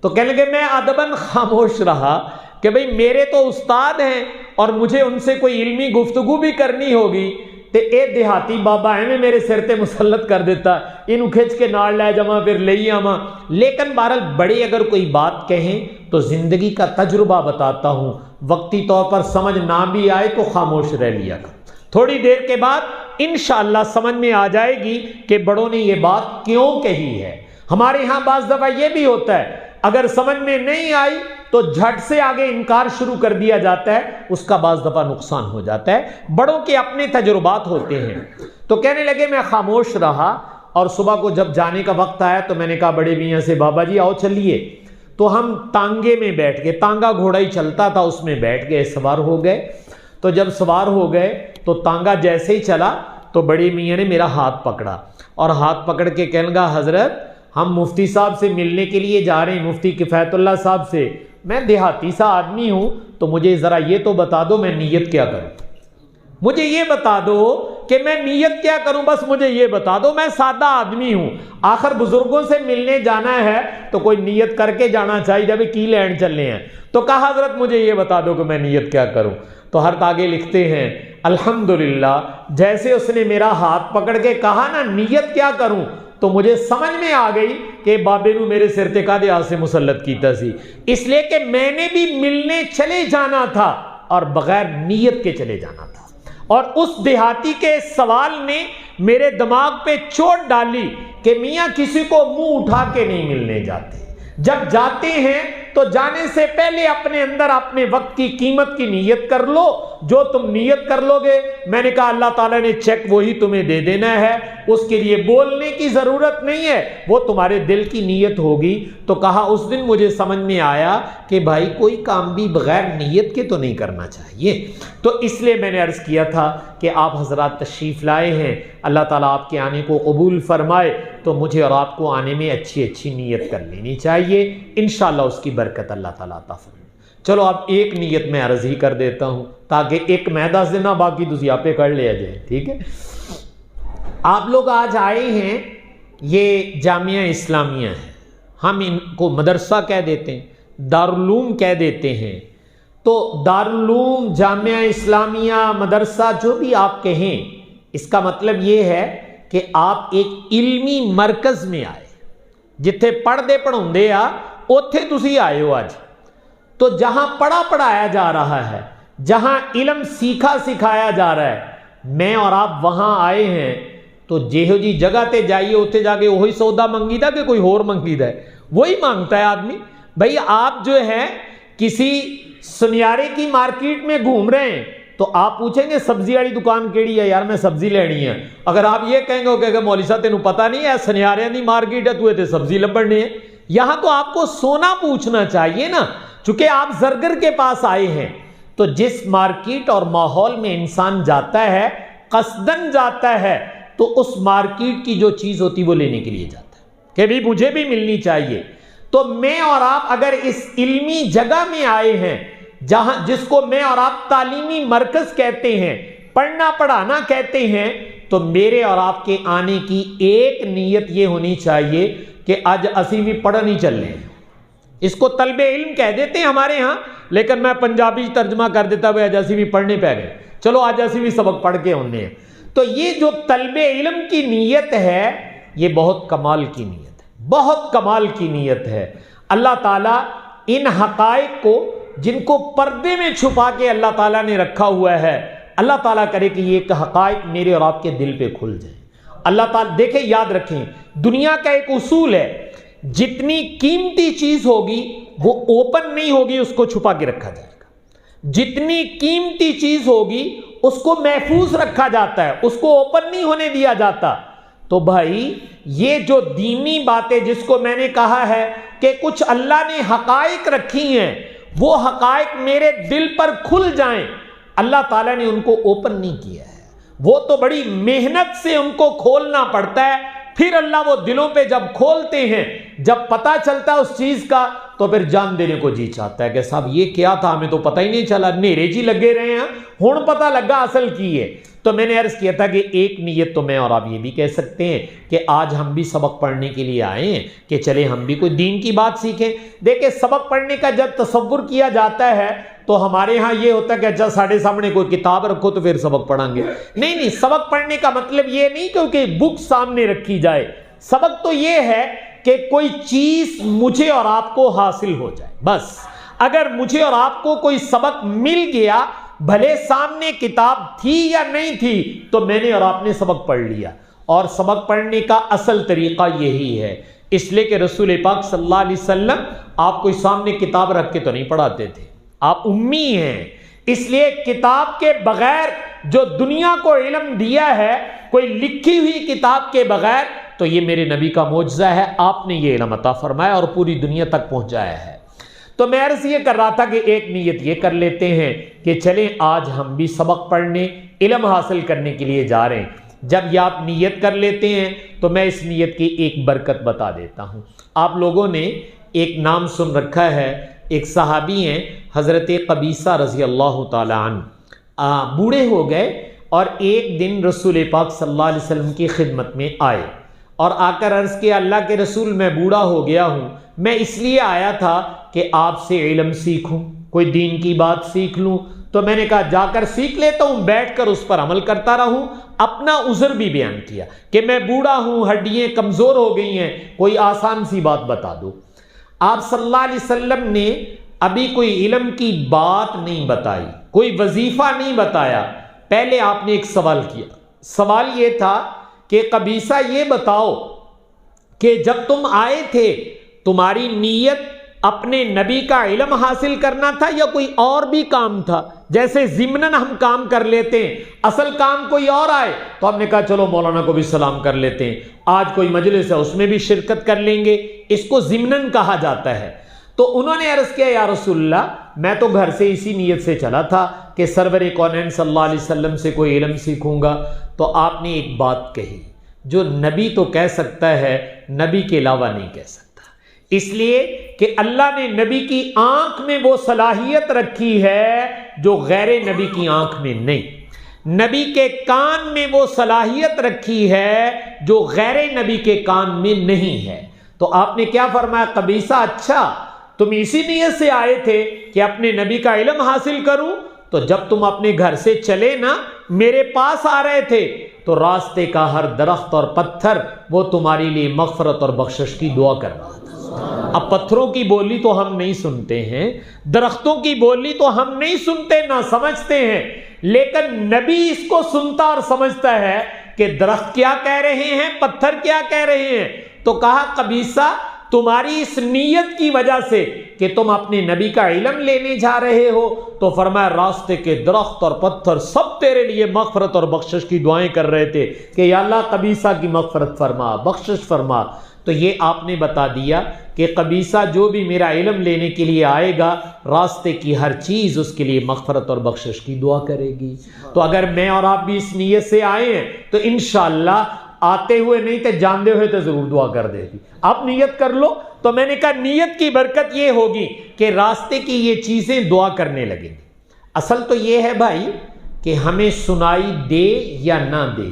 تو کہنے لگے میں ادباً خاموش رہا کہ بھئی میرے تو استاد ہیں اور مجھے ان سے کوئی علمی گفتگو بھی کرنی ہوگی، تے اے دیہاتی بابا ہے میں میرے سر تے مسلط کر دیتا، انہوں کھچ کے نال لے جاواں پھر لئی آواں۔ لیکن بہرحال بڑے اگر کوئی بات کہیں تو زندگی کا تجربہ بتاتا ہوں، وقتی طور پر سمجھ نہ بھی آئے تو خاموش رہ لیا کر، تھوڑی دیر کے بعد انشاءاللہ سمجھ میں آ جائے گی کہ بڑوں نے یہ بات کیوں کہی ہے۔ ہمارے ہاں بعض دفعہ یہ بھی ہوتا ہے، اگر سمجھ میں نہیں آئی تو جھٹ سے آگے انکار شروع کر دیا جاتا ہے، اس کا بعض دفعہ نقصان ہو جاتا ہے۔ بڑوں کے اپنے تجربات ہوتے ہیں۔ تو کہنے لگے میں خاموش رہا، اور صبح کو جب جانے کا وقت آیا تو میں نے کہا بڑے میاں سے بابا جی آؤ چلیے۔ تو ہم تانگے میں بیٹھ گئے، تانگا گھوڑا ہی چلتا تھا، اس میں بیٹھ گئے، سوار ہو گئے۔ تو جب سوار ہو گئے تو تانگا جیسے ہی چلا تو بڑے میاں نے میرا ہاتھ پکڑا، اور ہاتھ پکڑ کے کہنے لگا حضرت ہم مفتی صاحب سے ملنے کے لیے جا رہے ہیں، مفتی کفایت اللہ صاحب سے، میں دیہاتی سا آدمی ہوں تو مجھے ذرا یہ تو بتا دو میں نیت کیا کروں، مجھے یہ بتا دو کہ میں نیت کیا کروں، بس مجھے یہ بتا دو، میں سادہ آدمی ہوں، آخر بزرگوں سے ملنے جانا ہے تو کوئی نیت کر کے جانا چاہیے جب کی لینڈ چلنے ہیں۔ تو کہا حضرت مجھے یہ بتا دو کہ میں نیت کیا کروں۔ تو ہر آگے لکھتے ہیں الحمدللہ جیسے اس نے میرا ہاتھ پکڑ کے کہا نا نیت کیا کروں، تو مجھے سمجھ میں آ گئی کہ بابے نو میرے سر تے کادے ہاتھ سے مسلط کیتا سی، اس لیے کہ میں نے بھی ملنے چلے جانا تھا اور بغیر نیت کے چلے جانا تھا، اور اس دیہاتی کے سوال نے میرے دماغ پہ چوٹ ڈالی کہ میاں کسی کو منہ اٹھا کے نہیں ملنے جاتے، جب جاتے ہیں تو جانے سے پہلے اپنے اندر اپنے وقت کی قیمت کی نیت کر لو، جو تم نیت کر لو گے میں نے کہا اللہ تعالیٰ نے چیک وہی تمہیں دے دینا ہے، اس کے لیے بولنے کی ضرورت نہیں ہے، وہ تمہارے دل کی نیت ہوگی۔ تو کہا اس دن مجھے سمجھ میں آیا کہ بھائی کوئی کام بھی بغیر نیت کے تو نہیں کرنا چاہیے۔ تو اس لیے میں نے عرض کیا تھا کہ آپ حضرات تشریف لائے ہیں، اللہ تعالیٰ آپ کے آنے کو قبول فرمائے، تو مجھے اور آپ کو آنے میں اچھی اچھی نیت کر لینی چاہیے، انشاءاللہ اس کی برکت اللہ تعالیٰ عطا فرمائے۔ چلو اب ایک نیت میں عرض ہی کر دیتا ہوں تاکہ ایک میں دس دینا باقی تسی آپ پہ کر لیا جائے، ٹھیک ہے؟ آپ لوگ آج آئے ہیں، یہ جامعہ اسلامیہ ہے، ہم ان کو مدرسہ کہہ دیتے ہیں، دارالعلوم کہہ دیتے ہیں۔ تو دارالعلوم، جامعہ اسلامیہ، مدرسہ جو بھی آپ کہیں، اس کا مطلب یہ ہے کہ آپ ایک علمی مرکز میں آئے، جتھے پڑھ دے پڑھاؤندے آ اوتھے تسی آئے ہو آج۔ تو جہاں پڑھا پڑھایا جا رہا ہے، جہاں علم سیکھا سکھایا جا رہا ہے، میں اور آپ وہاں آئے ہیں، تو جیہو جی جگہ تے جائیے اتنے جا کے وہی سودا منگی دا کہ کوئی اور منگی دا ہے، وہی مانگتا ہے آدمی۔ بھئی آپ جو ہے کسی سنیارے کی مارکیٹ میں گھوم رہے ہیں تو آپ پوچھیں گے سبزی والی دکان کیڑی ہے، یار میں سبزی لینی ہے۔ اگر آپ یہ کہیں گے کہ مولوی صاحب تینوں پتہ نہیں ہے سنیارے دی مارکیٹ ہے تو تے سبزی لبڑنی ہے، یہاں تو آپ کو سونا پوچھنا چاہیے نا، چونکہ آپ زرگر کے پاس آئے ہیں۔ تو جس مارکیٹ اور ماحول میں انسان جاتا ہے، قصدن جاتا ہے، تو اس مارکیٹ کی جو چیز ہوتی وہ لینے کے لیے جاتا ہے کہ بھی مجھے بھی ملنی چاہیے۔ تو میں اور آپ اگر اس علمی جگہ میں آئے ہیں، جہاں جس کو میں اور آپ تعلیمی مرکز کہتے ہیں، پڑھنا پڑھانا کہتے ہیں، تو میرے اور آپ کے آنے کی ایک نیت یہ ہونی چاہیے کہ آج اسی بھی پڑھنی چل رہے ہیں۔ اس کو طلب علم کہہ دیتے ہیں ہمارے ہاں، لیکن میں پنجابی ترجمہ کر دیتا ہے آج اسی بھی پڑھنے پہ گئے، چلو آج اسی بھی سبق پڑھ کے ہونے ہیں۔ تو یہ جو طلب علم کی نیت ہے یہ بہت کمال کی نیت ہے، بہت کمال کی نیت ہے۔ اللہ تعالیٰ ان حقائق کو جن کو پردے میں چھپا کے اللہ تعالیٰ نے رکھا ہوا ہے، اللہ تعالیٰ کرے کہ یہ حقائق میرے اور آپ کے دل پہ کھل جائیں۔ اللہ تعالیٰ دیکھیں، یاد رکھیں، دنیا کا ایک اصول ہے، جتنی قیمتی چیز ہوگی وہ اوپن نہیں ہوگی، اس کو چھپا کے رکھا جائے گا۔ جتنی قیمتی چیز ہوگی اس کو محفوظ رکھا جاتا ہے، اس کو اوپن نہیں ہونے دیا جاتا۔ تو بھائی یہ جو دینی باتیں جس کو میں نے کہا ہے کہ کچھ اللہ نے حقائق رکھی ہیں، وہ حقائق میرے دل پر کھل جائیں، اللہ تعالیٰ نے ان کو اوپن نہیں کیا ہے، وہ تو بڑی محنت سے ان کو کھولنا پڑتا ہے، پھر اللہ وہ دلوں پہ جب کھولتے ہیں، جب پتہ چلتا ہے اس چیز کا، تو پھر جان دینے کو جی چاہتا ہے کہ صاحب یہ کیا تھا، ہمیں تو پتہ ہی نہیں چلا، نیرے جی لگے رہے ہیں، ہن پتہ لگا اصل کی ہے۔ تو میں نے عرض کیا تھا کہ ایک نیت تو میں اور آپ یہ بھی کہہ سکتے ہیں کہ آج ہم بھی سبق پڑھنے کے لیے آئے ہیں کہ چلے ہم بھی کوئی دین کی بات سیکھیں۔ دیکھیں سبق پڑھنے کا جب تصور کیا جاتا ہے تو ہمارے ہاں یہ ہوتا ہے کہ اچھا ساڑھے سامنے کوئی کتاب رکھو تو پھر سبق پڑھیں گے۔ نہیں، سبق پڑھنے کا مطلب یہ نہیں کہ بک سامنے رکھی جائے، سبق تو یہ ہے کہ کوئی چیز مجھے اور آپ کو حاصل ہو جائے۔ بس اگر مجھے اور آپ کو کوئی سبق مل گیا، بھلے سامنے کتاب تھی یا نہیں تھی، تو میں نے اور آپ نے سبق پڑھ لیا۔ اور سبق پڑھنے کا اصل طریقہ یہی ہے، اس لیے کہ رسول پاک صلی اللہ علیہ وسلم آپ کوئی سامنے کتاب رکھ کے تو نہیں پڑھاتے تھے، آپ امی ہیں، اس لیے کتاب کے بغیر جو دنیا کو علم دیا ہے، کوئی لکھی ہوئی کتاب کے بغیر، تو یہ میرے نبی کا معجزہ ہے، آپ نے یہ علم عطا فرمایا اور پوری دنیا تک پہنچایا ہے۔ تو میں عرض یہ کر رہا تھا کہ ایک نیت یہ کر لیتے ہیں کہ چلیں آج ہم بھی سبق پڑھنے، علم حاصل کرنے کے لیے جا رہے ہیں۔ جب یہ آپ نیت کر لیتے ہیں تو میں اس نیت کی ایک برکت بتا دیتا ہوں۔ آپ لوگوں نے ایک نام سن رکھا ہے، ایک صحابی ہیں حضرت قبیصہ رضی اللہ تعالی عنہ، بوڑھے ہو گئے اور ایک دن رسول پاک صلی اللہ علیہ وسلم کی خدمت میں آئے اور آ کر عرض کیا اللہ کے رسول میں بوڑھا ہو گیا ہوں، میں اس لیے آیا تھا کہ آپ سے علم سیکھوں، کوئی دین کی بات سیکھ لوں۔ تو میں نے کہا جا کر سیکھ لیتا ہوں، بیٹھ کر اس پر عمل کرتا رہوں۔ اپنا عذر بھی بیان کیا کہ میں بوڑھا ہوں، ہڈیاں کمزور ہو گئی ہیں، کوئی آسان سی بات بتا دو۔ آپ صلی اللہ علیہ وسلم نے ابھی کوئی علم کی بات نہیں بتائی، کوئی وظیفہ نہیں بتایا، پہلے آپ نے ایک سوال کیا۔ سوال یہ تھا کہ قبیصہ یہ بتاؤ کہ جب تم آئے تھے تمہاری نیت اپنے نبی کا علم حاصل کرنا تھا یا کوئی اور بھی کام تھا؟ جیسے ضمناً ہم کام کر لیتے ہیں، اصل کام کوئی اور آئے تو ہم نے کہا چلو مولانا کو بھی سلام کر لیتے ہیں، آج کوئی مجلس ہے اس میں بھی شرکت کر لیں گے، اس کو ضمناً کہا جاتا ہے۔ تو انہوں نے عرض کیا یا رسول اللہ میں تو گھر سے اسی نیت سے چلا تھا کہ سرور کونین صلی اللہ علیہ وسلم سے کوئی علم سیکھوں گا۔ تو آپ نے ایک بات کہی جو نبی تو کہہ سکتا ہے، نبی کے علاوہ نہیں کہہ سکتا، اس لیے کہ اللہ نے نبی کی آنکھ میں وہ صلاحیت رکھی ہے جو غیر نبی کی آنکھ میں نہیں، نبی کے کان میں وہ صلاحیت رکھی ہے جو غیر نبی کے کان میں نہیں ہے۔ تو آپ نے کیا فرمایا قبیصہ اچھا تم اسی نیت سے آئے تھے کہ اپنے نبی کا علم حاصل کروں؟ تو جب تم اپنے گھر سے چلے نا، میرے پاس آ رہے تھے تو راستے کا ہر درخت اور پتھر وہ تمہارے لیے مغفرت اور بخشش کی دعا کر رہا تھا۔ اب پتھروں کی بولی تو ہم نہیں سنتے ہیں، درختوں کی بولی تو ہم نہیں سنتے نہ سمجھتے ہیں، لیکن نبی اس کو سنتا اور سمجھتا ہے کہ درخت کیا کہہ رہے ہیں، پتھر کیا کہہ رہے ہیں۔ تو کہا قبیصہ تمہاری اس نیت کی وجہ سے کہ تم اپنے نبی کا علم لینے جا رہے ہو، تو فرمایا راستے کے درخت اور پتھر سب تیرے لیے مغفرت اور بخشش کی دعائیں کر رہے تھے کہ یا اللہ قبیصہ کی مغفرت فرما، بخشش فرما۔ تو یہ آپ نے بتا دیا کہ قبیصہ جو بھی میرا علم لینے کے لیے آئے گا، راستے کی ہر چیز اس کے لیے مغفرت اور بخشش کی دعا کرے گی۔ تو اگر میں اور آپ بھی اس نیت سے آئے ہیں تو انشاءاللہ آتے ہوئے نہیں تو جاندے ہوئے تو ضرور دعا کر دے گی۔ آپ نیت کر لو۔ تو میں نے کہا نیت کی برکت یہ ہوگی کہ راستے کی یہ چیزیں دعا کرنے لگیں گی۔ اصل تو یہ ہے بھائی کہ ہمیں سنائی دے یا نہ دے،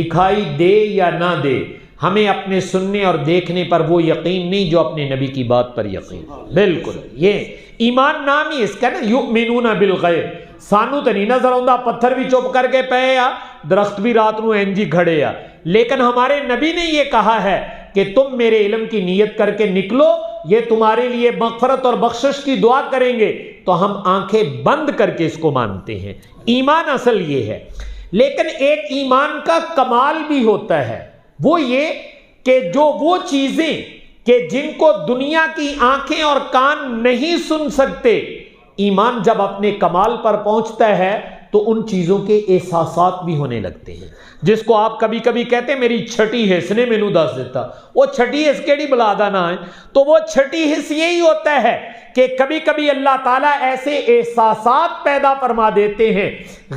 دکھائی دے یا نہ دے، ہمیں اپنے سننے اور دیکھنے پر وہ یقین نہیں جو اپنے نبی کی بات پر یقین۔ بالکل یہ ایمان نام ہی اس کا نا، یؤمنون بالغیب۔ سانو تو نہیں نظر آتا، پتھر بھی چپ کر کے پے آ، درخت بھی رات نو انجی کھڑے آ، لیکن ہمارے نبی نے یہ کہا ہے کہ تم میرے علم کی نیت کر کے نکلو، یہ تمہارے لیے مغفرت اور بخشش کی دعا کریں گے، تو ہم آنکھیں بند کر کے اس کو مانتے ہیں۔ ایمان اصل یہ ہے۔ لیکن ایک ایمان کا کمال بھی ہوتا ہے، وہ یہ کہ جو وہ چیزیں کہ جن کو دنیا کی آنکھیں اور کان نہیں سن سکتے، ایمان جب اپنے کمال پر پہنچتا ہے تو ان چیزوں کے احساسات بھی ہونے لگتے ہیں۔ جس کو آپ کبھی کبھی کہتے ہیں میری چھٹی حص نے مینوں دس دیتا، وہ چھٹی حص کیڑی بلادا نہ ہے، تو وہ چھٹی حص یہی ہوتا ہے کہ کبھی کبھی اللہ تعالیٰ ایسے احساسات پیدا فرما دیتے ہیں،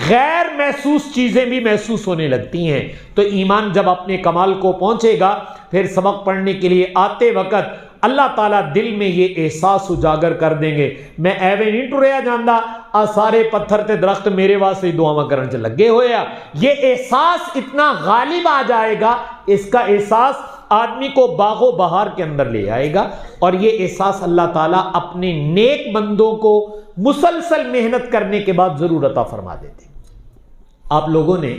غیر محسوس چیزیں بھی محسوس ہونے لگتی ہیں۔ تو ایمان جب اپنے کمال کو پہنچے گا، پھر سبق پڑھنے کے لیے آتے وقت اللہ تعالیٰ دل میں یہ احساس اجاگر کر دیں گے میں ایویں نہیں ٹریا جاندہ آ سارے پتھر تے درخت میرے واسطے دعاواں کرن چ لگے ہوئے آ. یہ احساس اتنا غالب آ جائے گا, اس کا احساس آدمی کو باغ و بہار کے اندر لے آئے گا, اور یہ احساس اللہ تعالیٰ اپنے نیک بندوں کو مسلسل محنت کرنے کے بعد ضرور عطا فرما دیتے. آپ لوگوں نے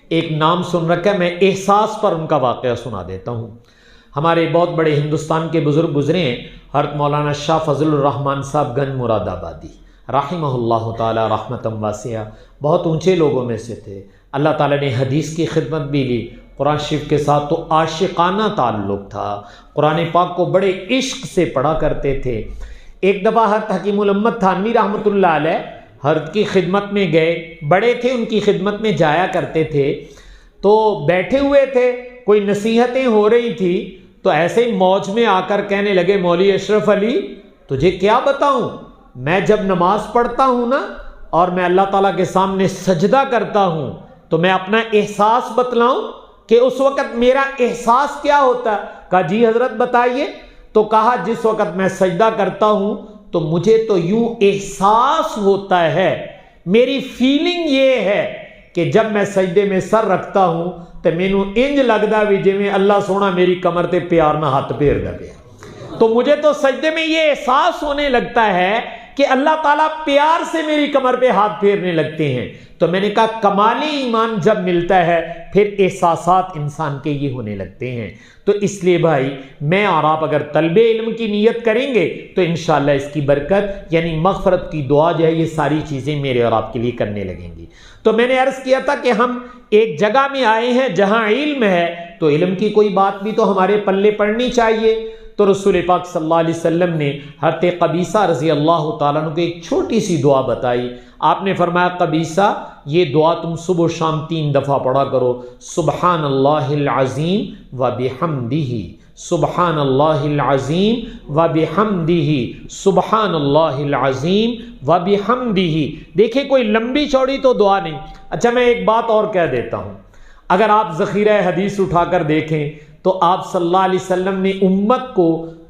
ایک نام سن رکھا ہے, میں احساس پر ان کا واقعہ سنا دیتا ہوں. ہمارے بہت بڑے ہندوستان کے بزرگ گزرے ہیں, حضرت مولانا شاہ فضل الرحمان صاحب گنج مراد آبادی رحمہ اللہ تعالی رحمتم واسعہ, بہت اونچے لوگوں میں سے تھے. اللہ تعالیٰ نے حدیث کی خدمت بھی لی, قرآن شریف کے ساتھ تو عاشقانہ تعلق تھا, قرآن پاک کو بڑے عشق سے پڑھا کرتے تھے. ایک دفعہ حضرت حکیم الامت تھانوی رحمۃ اللہ علیہ حضرت کی خدمت میں گئے, بڑے تھے ان کی خدمت میں جایا کرتے تھے, تو بیٹھے ہوئے تھے, کوئی نصیحتیں ہو رہی تھی, تو ایسے ہی موج میں آ کر کہنے لگے مولوی اشرف علی تجھے کیا بتاؤں, میں جب نماز پڑھتا ہوں نا اور میں اللہ تعالیٰ کے سامنے سجدہ کرتا ہوں تو میں اپنا احساس بتلاؤں کہ اس وقت میرا احساس کیا ہوتا ہے. کہا جی حضرت بتائیے. تو کہا جس وقت میں سجدہ کرتا ہوں تو مجھے تو یوں احساس ہوتا ہے, میری فیلنگ یہ ہے کہ جب میں سجدے میں سر رکھتا ہوں تو مینوں انج لگدا بھی جویں اللہ سونا میری کمر تے پیار نہ ہاتھ پھیر دے پیا. تو مجھے تو سجدے میں یہ احساس ہونے لگتا ہے کہ اللہ تعالیٰ پیار سے میری کمر پہ ہاتھ پھیرنے لگتے ہیں. تو میں نے کہا کمالی ایمان جب ملتا ہے پھر احساسات انسان کے یہ ہونے لگتے ہیں. تو اس لیے بھائی میں اور آپ اگر طلب علم کی نیت کریں گے تو انشاءاللہ اس کی برکت یعنی مغفرت کی دعا جو ہے یہ ساری چیزیں میرے اور آپ کے لیے کرنے لگیں گی. تو میں نے عرض کیا تھا کہ ہم ایک جگہ میں آئے ہیں جہاں علم ہے, تو علم کی کوئی بات بھی تو ہمارے پلے پڑنی چاہیے. تو رسول پاک صلی اللہ علیہ وسلم نے حضرت قبیصہ رضی اللہ تعالیٰ عنہ کو ایک چھوٹی سی دعا بتائی. آپ نے فرمایا قبیصہ یہ دعا تم صبح و شام 3 دفعہ پڑھا کرو, سبحان اللہ العظیم و بحمدہ, سبحان اللہ العظیم و بحمدہ, سبحان اللہ العظیم و بحمدہ. دیکھیں کوئی لمبی چوڑی تو دعا نہیں. اچھا میں ایک بات اور کہہ دیتا ہوں, اگر آپ ذخیرہ حدیث اٹھا کر دیکھیں تو آپ صلی اللہ علیہ وسلم نے امت کو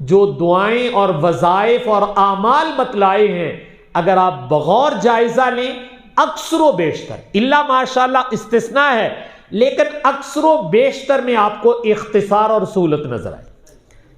جو دعائیں اور وظائف اور اعمال بتلائے ہیں اگر آپ بغور جائزہ لیں اکثر و بیشتر الا ماشاءاللہ استثناء ہے, لیکن اکثر و بیشتر میں آپ کو اختصار اور سہولت نظر آئے.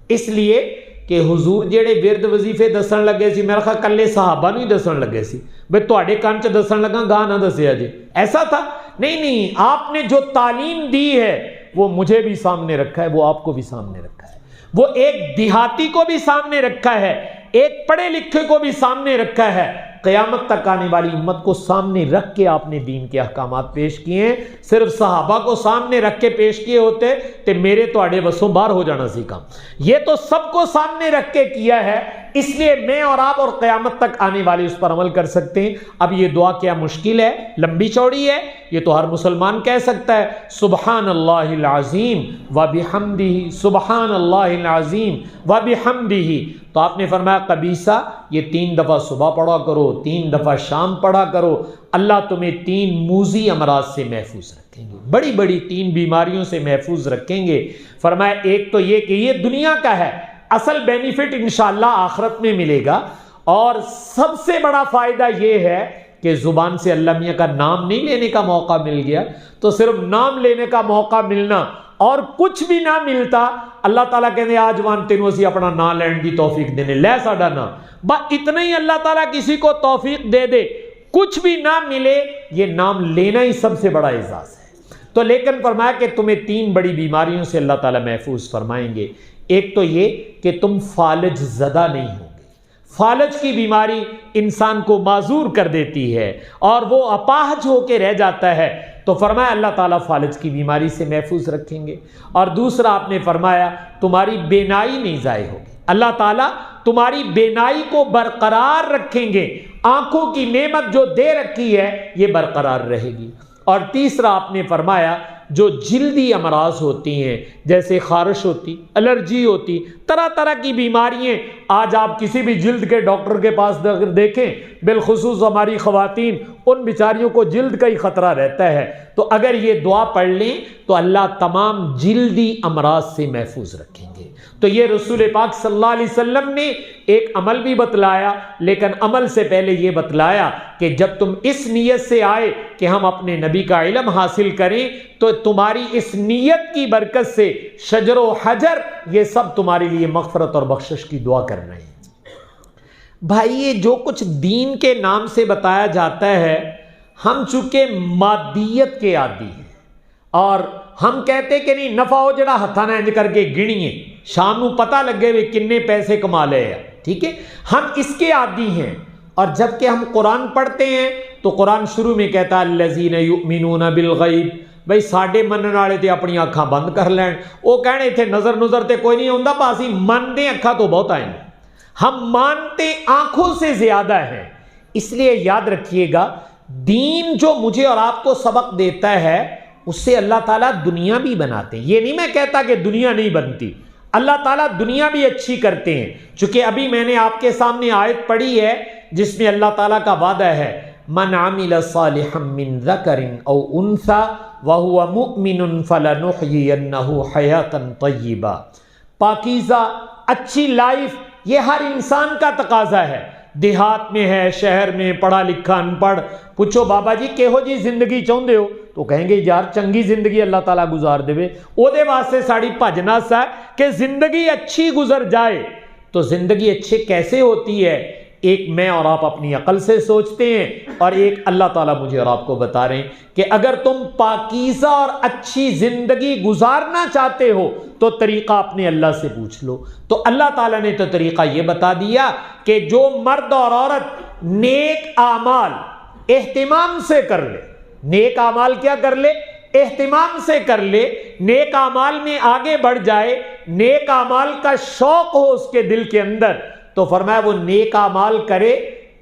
اس لیے کہ حضور جڑے ورد وظیفے دسن لگے سی میرا خیال کلے صحابہ نہیں دسن لگے سی بھئی تواڈے کان چ دسن لگا گاہ نہ دسیا جی, ایسا تھا نہیں. آپ نے جو تعلیم دی ہے وہ مجھے بھی سامنے رکھا ہے, وہ آپ کو بھی سامنے رکھا ہے, وہ ایک دیہاتی کو بھی سامنے رکھا ہے, ایک پڑھے لکھے کو بھی سامنے رکھا ہے. قیامت تک آنے والی امت کو سامنے رکھ کے آپ نے دین کے احکامات پیش کیے ہیں. صرف صحابہ کو سامنے رکھ کے پیش کیے ہوتے تو میرے تو اڑے بسوں باہر ہو جانا سی کام. یہ تو سب کو سامنے رکھ کے کیا ہے, اس لیے میں اور آپ اور قیامت تک آنے والے اس پر عمل کر سکتے ہیں. اب یہ دعا کیا مشکل ہے, لمبی چوڑی ہے, یہ تو ہر مسلمان کہہ سکتا ہے. سبحان اللہ العظیم و بحمدہ, سبحان اللہ العظیم و بحمدہ. تو آپ نے فرمایا قبیصہ یہ 3 دفعہ صبح پڑھا کرو, 3 دفعہ شام پڑھا کرو, اللہ تمہیں 3 موذی امراض سے محفوظ رکھیں گے, بڑی بڑی 3 بیماریوں سے محفوظ رکھیں گے. فرمایا ایک تو یہ کہ یہ دنیا کا ہے, اصل بینیفٹ انشاءاللہ آخرت میں ملے گا, اور سب سے بڑا فائدہ یہ ہے کہ زبان سے اللہ میاں کا نام نہیں لینے کا موقع مل گیا. تو صرف نام لینے کا موقع ملنا اور کچھ بھی نہ ملتا, اللہ تعالیٰ کہنے آج وان تینوں اسی اپنا نام لین دی توفیق دینے لے ساڈا نام, بس اتنا ہی اللہ تعالیٰ کسی کو توفیق دے دے, کچھ بھی نہ ملے یہ نام لینا ہی سب سے بڑا اعزاز ہے. تو لیکن فرمایا کہ تمہیں 3 بڑی بیماریوں سے اللہ تعالیٰ محفوظ فرمائیں گے. ایک تو یہ کہ تم فالج زدہ نہیں ہو. فالج کی بیماری انسان کو معذور کر دیتی ہے اور وہ اپاہج ہو کے رہ جاتا ہے, تو فرمایا اللہ تعالیٰ فالج کی بیماری سے محفوظ رکھیں گے. اور دوسرا آپ نے فرمایا تمہاری بینائی نہیں ضائع ہوگی, اللہ تعالیٰ تمہاری بینائی کو برقرار رکھیں گے, آنکھوں کی نعمت جو دے رکھی ہے یہ برقرار رہے گی. اور تیسرا آپ نے فرمایا جو جلدی امراض ہوتی ہیں، جیسے خارش ہوتی، الرجی ہوتی، طرح طرح کی بیماریاں، آج آپ کسی بھی جلد کے ڈاکٹر کے پاس دیکھیں، بالخصوص ہماری خواتین، ان بیچاریوں کو جلد کا ہی خطرہ رہتا ہے، تو اگر یہ دعا پڑھ لیں تو اللہ تمام جلدی امراض سے محفوظ رکھیں گے۔ تو یہ رسول پاک صلی اللہ علیہ وسلم نے ایک عمل بھی بتلایا، لیکن عمل سے پہلے یہ بتلایا کہ جب تم اس نیت سے آئے کہ ہم اپنے نبی کا علم حاصل کریں تو تمہاری اس نیت کی برکت سے شجر و حجر یہ سب تمہارے لیے مغفرت اور بخشش کی دعا کر رہے ہیں۔ بھائی یہ جو کچھ دین کے نام سے بتایا جاتا ہے، ہم چونکہ مادیت کے عادی ہیں اور ہم کہتے کہ نہیں نفع ہو جڑا ہتھاں نال انج کر کے گنیے، شام نو پتہ لگے وے کنے پیسے کما لے ہیں، ٹھیک ہے، ہم اس کے عادی ہیں۔ اور جب کہ ہم قرآن پڑھتے ہیں تو قرآن شروع میں کہتا ہے الذین یؤمنون بالغیب، بھائی ساڈے منن والے تے اپنی اکھاں بند کر لین، وہ کہنے تھے نظر تے کوئی نہیں ہوندا، باسی منتے اکھاں تو بہت آئیں، ہم مانتے آنکھوں سے زیادہ ہیں۔ اس لیے یاد رکھیے گا، دین جو مجھے اور آپ کو سبق دیتا ہے اس سے اللہ تعالیٰ دنیا بھی بناتے ہیں۔ یہ نہیں میں کہتا کہ دنیا نہیں بنتی، اللہ تعالیٰ دنیا بھی اچھی کرتے ہیں، چونکہ ابھی میں نے آپ کے سامنے آیت پڑھی ہے جس میں اللہ تعالیٰ کا وعدہ ہے من عمل صالحا من ذکر او انثى وهو مؤمن فلنحيينه حیاتا طیبہ، پاکیزہ اچھی لائف یہ ہر انسان کا تقاضا ہے، دیہات میں ہے، شہر میں، پڑھا لکھا ان پڑھ، پوچھو بابا جی کہو جی زندگی چاہتے ہو تو کہیں گے یار چنگی زندگی اللہ تعالیٰ گزار دے، او دے واسطے ساڑی بھجنا سا کہ زندگی اچھی گزر جائے۔ تو زندگی اچھی کیسے ہوتی ہے؟ ایک میں اور آپ اپنی عقل سے سوچتے ہیں اور ایک اللہ تعالیٰ مجھے اور آپ کو بتا رہے ہیں کہ اگر تم پاکیزہ اور اچھی زندگی گزارنا چاہتے ہو تو طریقہ اپنے اللہ سے پوچھ لو۔ تو اللہ تعالیٰ نے تو طریقہ یہ بتا دیا کہ جو مرد اور عورت نیک اعمال اہتمام سے کر لے، نیک اعمال کیا کر لے؟ اہتمام سے کر لے، نیک اعمال میں آگے بڑھ جائے، نیک اعمال کا شوق ہو اس کے دل کے اندر، تو فرمایا وہ نیک اعمال کرے،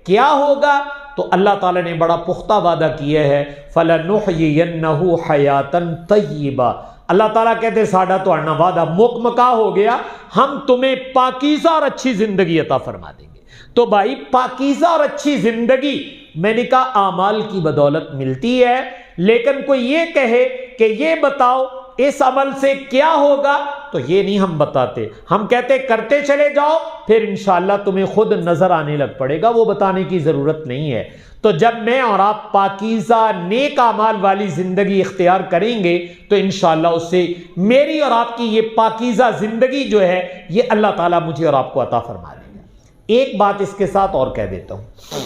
کیا ہوگا؟ تو اللہ تعالیٰ نے بڑا پختہ وعدہ کیا ہے فَلَنُحْيِيَنَّهُ حَيَاتًا طَيِّبًا۔ اللہ تعالیٰ کہتے ہیں ساڈا تو اڑنا وعدہ مکمکا ہو گیا، ہم تمہیں پاکیزہ اور اچھی زندگی عطا فرما دیں گے۔ تو بھائی پاکیزہ اور اچھی زندگی میں نے کہا اعمال کی بدولت ملتی ہے، لیکن کوئی یہ کہے کہ یہ بتاؤ اس عمل سے کیا ہوگا، تو یہ نہیں ہم بتاتے، ہم کہتے کرتے چلے جاؤ، پھر انشاءاللہ تمہیں خود نظر آنے لگ پڑے گا، وہ بتانے کی ضرورت نہیں ہے۔ تو جب میں اور آپ پاکیزہ نیک اعمال والی زندگی اختیار کریں گے تو انشاءاللہ اس سے میری اور آپ کی یہ پاکیزہ زندگی جو ہے یہ اللہ تعالیٰ مجھے اور آپ کو عطا فرما دے گا۔ ایک بات اس کے ساتھ اور کہہ دیتا ہوں،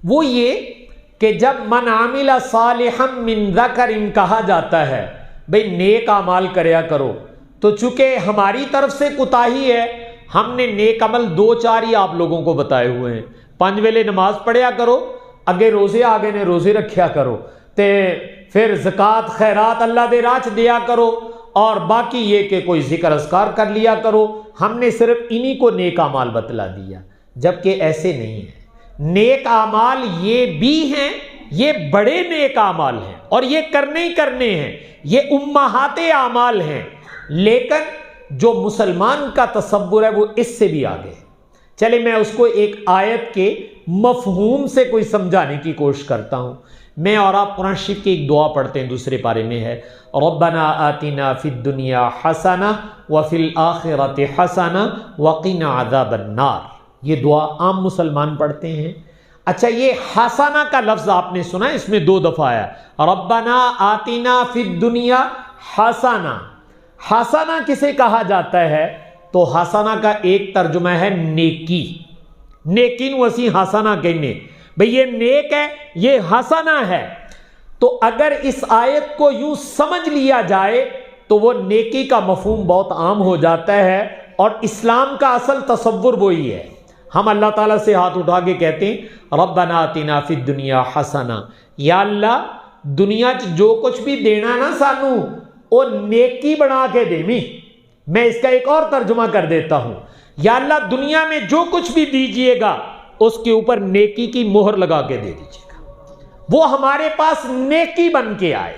وہ یہ کہ جب من عمل صالحا من ذکر کہا جاتا ہے بھئی نیک اعمال کریا کرو، تو چونکہ ہماری طرف سے کوتاہی ہے، ہم نے نیک عمل دو چار ہی آپ لوگوں کو بتائے ہوئے ہیں۔ 5 ویلے نماز پڑھیا کرو، اگے روزے آگے نے روزے رکھیا کرو، تے پھر زکوٰۃ خیرات اللہ دے راہ دیا کرو، اور باقی یہ کہ کوئی ذکر اذکار کر لیا کرو۔ ہم نے صرف انہی کو نیک اعمال بتلا دیا، جبکہ ایسے نہیں ہے۔ نیک اعمال یہ بھی ہیں، یہ بڑے نیک اعمال ہیں اور یہ کرنے ہی کرنے ہیں، یہ امہات اعمال ہیں، لیکن جو مسلمان کا تصور ہے وہ اس سے بھی آگے ہے۔ چلے میں اس کو ایک آیت کے مفہوم سے کوئی سمجھانے کی کوشش کرتا ہوں۔ میں اور آپ قرآن شریف کی ایک دعا پڑھتے ہیں، دوسرے پارے میں ہے ربنا آتنا فی الدنیا حسنہ وفی الآخرۃ حسنہ وقنا عذاب النار۔ یہ دعا عام مسلمان پڑھتے ہیں۔ اچھا یہ حسنہ کا لفظ آپ نے سنا، اس میں 2 دفعہ آیا، ربنا آتنا فی الدنیا حسنہ۔ حسنہ کسے کہا جاتا ہے؟ تو حسنہ کا ایک ترجمہ ہے نیکی، نیکی نو اسی حسنہ کہنے، بھئی یہ نیک ہے، یہ حسنہ ہے۔ تو اگر اس آیت کو یوں سمجھ لیا جائے تو وہ نیکی کا مفہوم بہت عام ہو جاتا ہے، اور اسلام کا اصل تصور وہی ہے۔ ہم اللہ تعالیٰ سے ہاتھ اٹھا کے کہتے ہیں ربنا آتنا فی الدنیا حسنہ، یا اللہ دنیا جو کچھ بھی دینا نا سانو وہ نیکی بنا کے دے۔ میں اس کا ایک اور ترجمہ کر دیتا ہوں، یا اللہ دنیا میں جو کچھ بھی دیجئے گا اس کے اوپر نیکی کی مہر لگا کے دے دیجئے گا، وہ ہمارے پاس نیکی بن کے آئے۔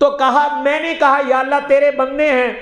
تو کہا میں نے کہا یا اللہ تیرے بندے ہیں،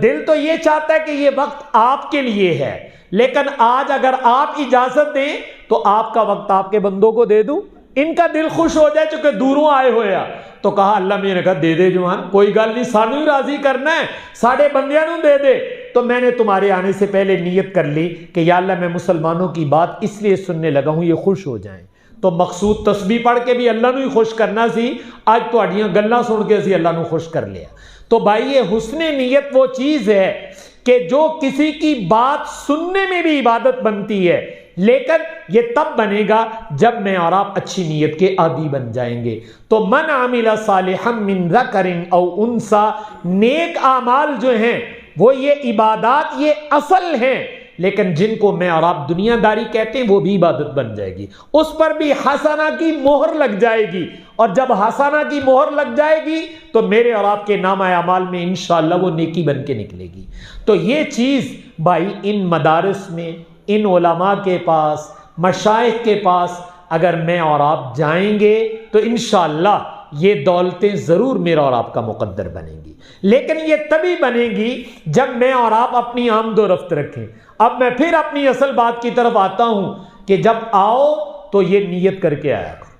دل تو یہ چاہتا ہے کہ یہ وقت آپ کے لیے ہے، لیکن آج اگر آپ اجازت دیں تو آپ کا وقت آپ کے بندوں کو دے دوں، ان کا دل خوش ہو جائے چونکہ دوروں آئے ہوئے ہیں۔ تو کہا اللہ میں نے کہا دے دے جوان، کوئی گل نہیں، سانو ہی راضی کرنا ہے، ساڑھے بندیاں نوں دے دے۔ تو میں نے تمہارے آنے سے پہلے نیت کر لی کہ یا اللہ میں مسلمانوں کی بات اس لیے سننے لگا ہوں یہ خوش ہو جائیں۔ تو مقصود تسبیح پڑھ کے بھی اللہ نو ہی خوش کرنا سی، آج تہاڈیاں گلاں سن کے اسی اللہ نو خوش کر لیا۔ تو بھائی یہ حسن نیت وہ چیز ہے کہ جو کسی کی بات سننے میں بھی عبادت بنتی ہے، لیکن یہ تب بنے گا جب میں اور آپ اچھی نیت کے عادی بن جائیں گے۔ تو من عمل صالحا من ذکر او انثی، نیک اعمال جو ہیں وہ یہ عبادات یہ اصل ہیں، لیکن جن کو میں اور آپ دنیا داری کہتے ہیں وہ بھی عبادت بن جائے گی، اس پر بھی حسنہ کی مہر لگ جائے گی، اور جب حسنہ کی مہر لگ جائے گی تو میرے اور آپ کے نامہ اعمال میں انشاءاللہ وہ نیکی بن کے نکلے گی۔ تو یہ چیز بھائی ان مدارس میں، ان علماء کے پاس، مشائخ کے پاس اگر میں اور آپ جائیں گے تو انشاءاللہ یہ دولتیں ضرور میرا اور آپ کا مقدر بنیں گی، لیکن یہ تبھی بنے گی جب میں اور آپ اپنی آمد و رفت رکھیں۔ اب میں پھر اپنی اصل بات کی طرف آتا ہوں کہ جب آؤ تو یہ نیت کر کے آیا کرو۔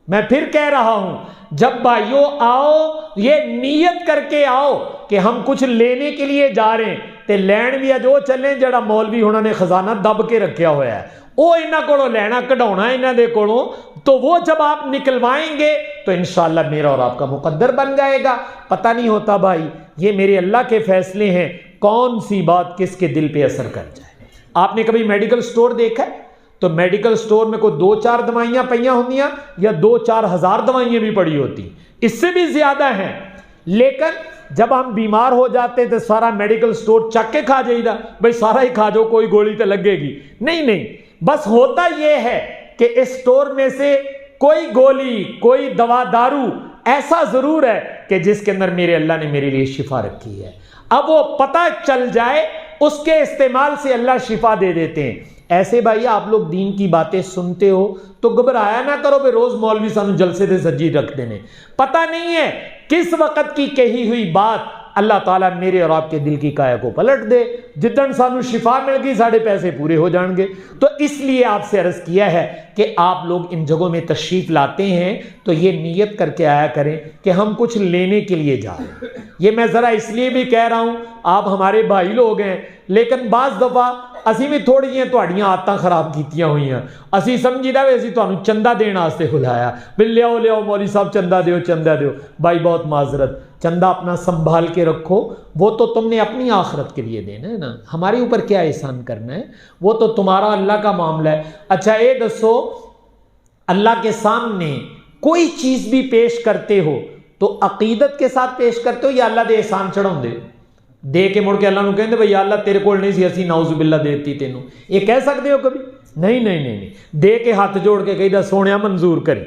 میں پھر کہہ رہا ہوں جب بھائیو آؤ یہ نیت کر کے آؤ کہ ہم کچھ لینے کے لیے جا رہے ہیں، تے لین بھی اج وہ چلیں جڑا مولوی ہونا نے خزانہ دب کے رکھیا ہوا ہے، وہ انہاں کولوں لینا کڈھاونا انہاں دے کولوں، تو وہ جب آپ نکلوائیں گے تو انشاءاللہ میرا اور آپ کا مقدر بن جائے گا۔ پتہ نہیں ہوتا بھائی، یہ میرے اللہ کے فیصلے ہیں، کون سی بات کس کے دل پہ اثر کر جائے۔ آپ نے کبھی میڈیکل سٹور دیکھا ہے؟ تو میڈیکل سٹور میں کوئی 2-4 دوائیاں پئیاں ہوندیاں یا 2-4 ہزار دوائیاں بھی پڑی ہوتی، اس سے بھی زیادہ ہیں، لیکن جب ہم بیمار ہو جاتے تو سارا میڈیکل سٹور چک کے کھا جائیے، بھائی سارا ہی کھا جاؤ کوئی گولی تو لگے گی نہیں، بس ہوتا یہ ہے کہ اس سٹور میں سے کوئی گولی، کوئی دوا دارو ایسا ضرور ہے کہ جس کے اندر میرے اللہ نے میرے لیے شفا رکھی ہے۔ اب وہ پتہ چل جائے اس کے استعمال سے اللہ شفا دے دیتے ہیں۔ ایسے بھائی آپ لوگ دین کی باتیں سنتے ہو تو گھبرایا نہ کرو کہ روز مولوی سانو جلسے دے سجی رکھ دینے، پتہ نہیں ہے کس وقت کی کہی ہوئی بات اللہ تعالیٰ میرے اور آپ کے دل کی کایا کو پلٹ دے، جدن سانو شفا مل گئی ساڑھے پیسے پورے ہو جان گے۔ تو اس لیے آپ سے عرض کیا ہے کہ آپ لوگ ان جگہوں میں تشریف لاتے ہیں تو یہ نیت کر کے آیا کریں کہ ہم کچھ لینے کے لیے جا رہے ہیں۔ یہ میں ذرا اس لیے بھی کہہ رہا ہوں، آپ ہمارے بھائی لوگ ہیں، لیکن بعض دفعہ اسی بھی تھوڑی جی تہاڈیاں عادتاں خراب کیتیاں ہوئی ہیں، اسی سمجھیدا وے اسی تہانوں چندہ دین واسطے بلایا، بھی لیاؤ مولوی صاحب چندہ دیو۔ بھائی بہت معذرت، چندہ اپنا سنبھال کے رکھو، وہ تو تم نے اپنی آخرت کے لیے دینا ہے نا، ہمارے اوپر کیا احسان کرنا ہے، وہ تو تمہارا اللہ کا معاملہ ہے۔ اچھا اے دسو، اللہ کے سامنے کوئی چیز بھی پیش کرتے ہو تو عقیدت کے ساتھ پیش کرتے ہو یا اللہ دے احسان چڑھاؤں دے کے مڑ کے اللہ نو کہندے بھئی اللہ تیرے کول نہیں سی اسی نعوذ باللہ دیتی تینوں، یہ کہہ سکتے ہو کبھی؟ نہیں، دے کے ہاتھ جوڑ کے کہیدا سونیا منظور کری،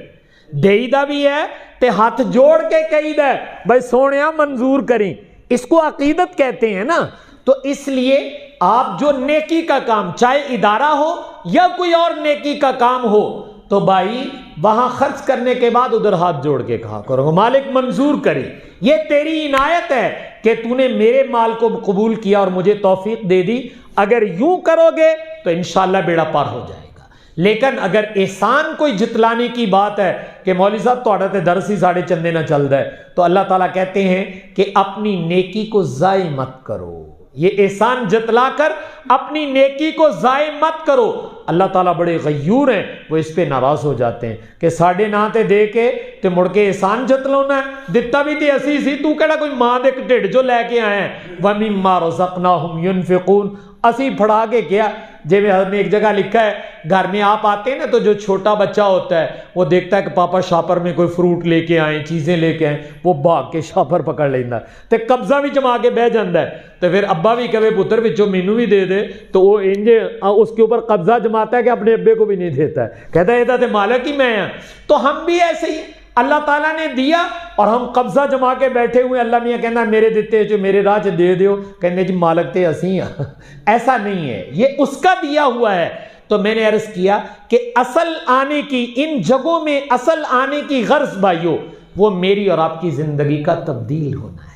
دیئی دا بھی ہے تے ہاتھ جوڑ کے کہیدا بھئی سونیا منظور کریں، اس کو عقیدت کہتے ہیں نا۔ تو اس لیے آپ جو نیکی کا کام، چاہے ادارہ ہو یا کوئی اور نیکی کا کام ہو، تو بھائی وہاں خرچ کرنے کے بعد ادھر ہاتھ جوڑ کے کہا کرو مالک منظور کرے، یہ تیری عنایت ہے کہ تو نے میرے مال کو قبول کیا اور مجھے توفیق دے دی، اگر یوں کرو گے تو انشاءاللہ بیڑا پار ہو جائے گا۔ لیکن اگر احسان کوئی جتلانے کی بات ہے کہ مولوی صاحب تہاڈا تے درس ہی ساڑھے چندے نہ چلدا ہے، تو اللہ تعالیٰ کہتے ہیں کہ اپنی نیکی کو ضائع مت کرو، یہ احسان جتلا کر اپنی نیکی کو ضائع مت کرو۔ اللہ تعالیٰ بڑے غیور ہیں، وہ اس پہ ناراض ہو جاتے ہیں کہ ساڑھے نہ تے دے کے تے مڑ کے احسان جتلاونا ہے، دتا بھی تے اسی سی، تو کہڑا کوئی ماں دے ڈھڈ جو لے کے آئے ہیں۔ وَمِمَّا رَزَقْنَاهُمْ يُنْفِقُونَ، اسی پھڑا کے کیا، جب ہمیں ایک جگہ لکھا ہے گھر میں آپ آتے ہیں نا تو جو چھوٹا بچہ ہوتا ہے وہ دیکھتا ہے کہ پاپا شاپر میں کوئی فروٹ لے کے آئیں، چیزیں لے کے آئیں، وہ بھاگ کے شاپر پکڑ لینا تے قبضہ بھی جما کے بہ جاندہ ہے، تو پھر ابا بھی کہے پتر بچوں مینوں بھی دے دے، تو وہ انجے اس کے اوپر قبضہ جماتا ہے کہ اپنے ابے کو بھی نہیں دیتا ہے، کہتا ہے یہ تے مالک ہی میں ہوں۔ تو ہم بھی ایسے ہی، اللہ تعالیٰ نے دیا اور ہم قبضہ جما کے بیٹھے ہوئے، اللہ میاں کہنا میرے دیتے جو میرے راہ چ دے دیو، کہنے جی مالک تے اسی ہیں۔ ایسا نہیں ہے، یہ اس کا دیا ہوا ہے۔ تو میں نے عرض کیا کہ اصل آنے کی ان جگہوں میں اصل آنے کی غرض بھائیو وہ میری اور آپ کی زندگی کا تبدیل ہونا ہے۔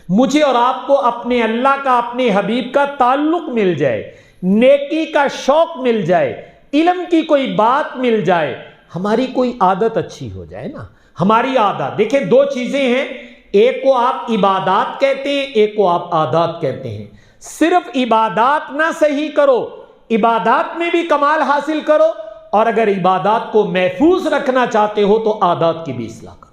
مجھے اور آپ کو اپنے اللہ کا، اپنے حبیب کا تعلق مل جائے، نیکی کا شوق مل جائے، علم کی کوئی بات مل جائے، ہماری کوئی عادت اچھی ہو جائے نا۔ ہماری عادت، دیکھیں دو چیزیں ہیں، ایک کو آپ عبادات کہتے ہیں، ایک کو آپ عادات کہتے ہیں۔ صرف عبادات نہ صحیح کرو، عبادات میں بھی کمال حاصل کرو، اور اگر عبادات کو محفوظ رکھنا چاہتے ہو تو عادات کی بھی اصلاح کرو۔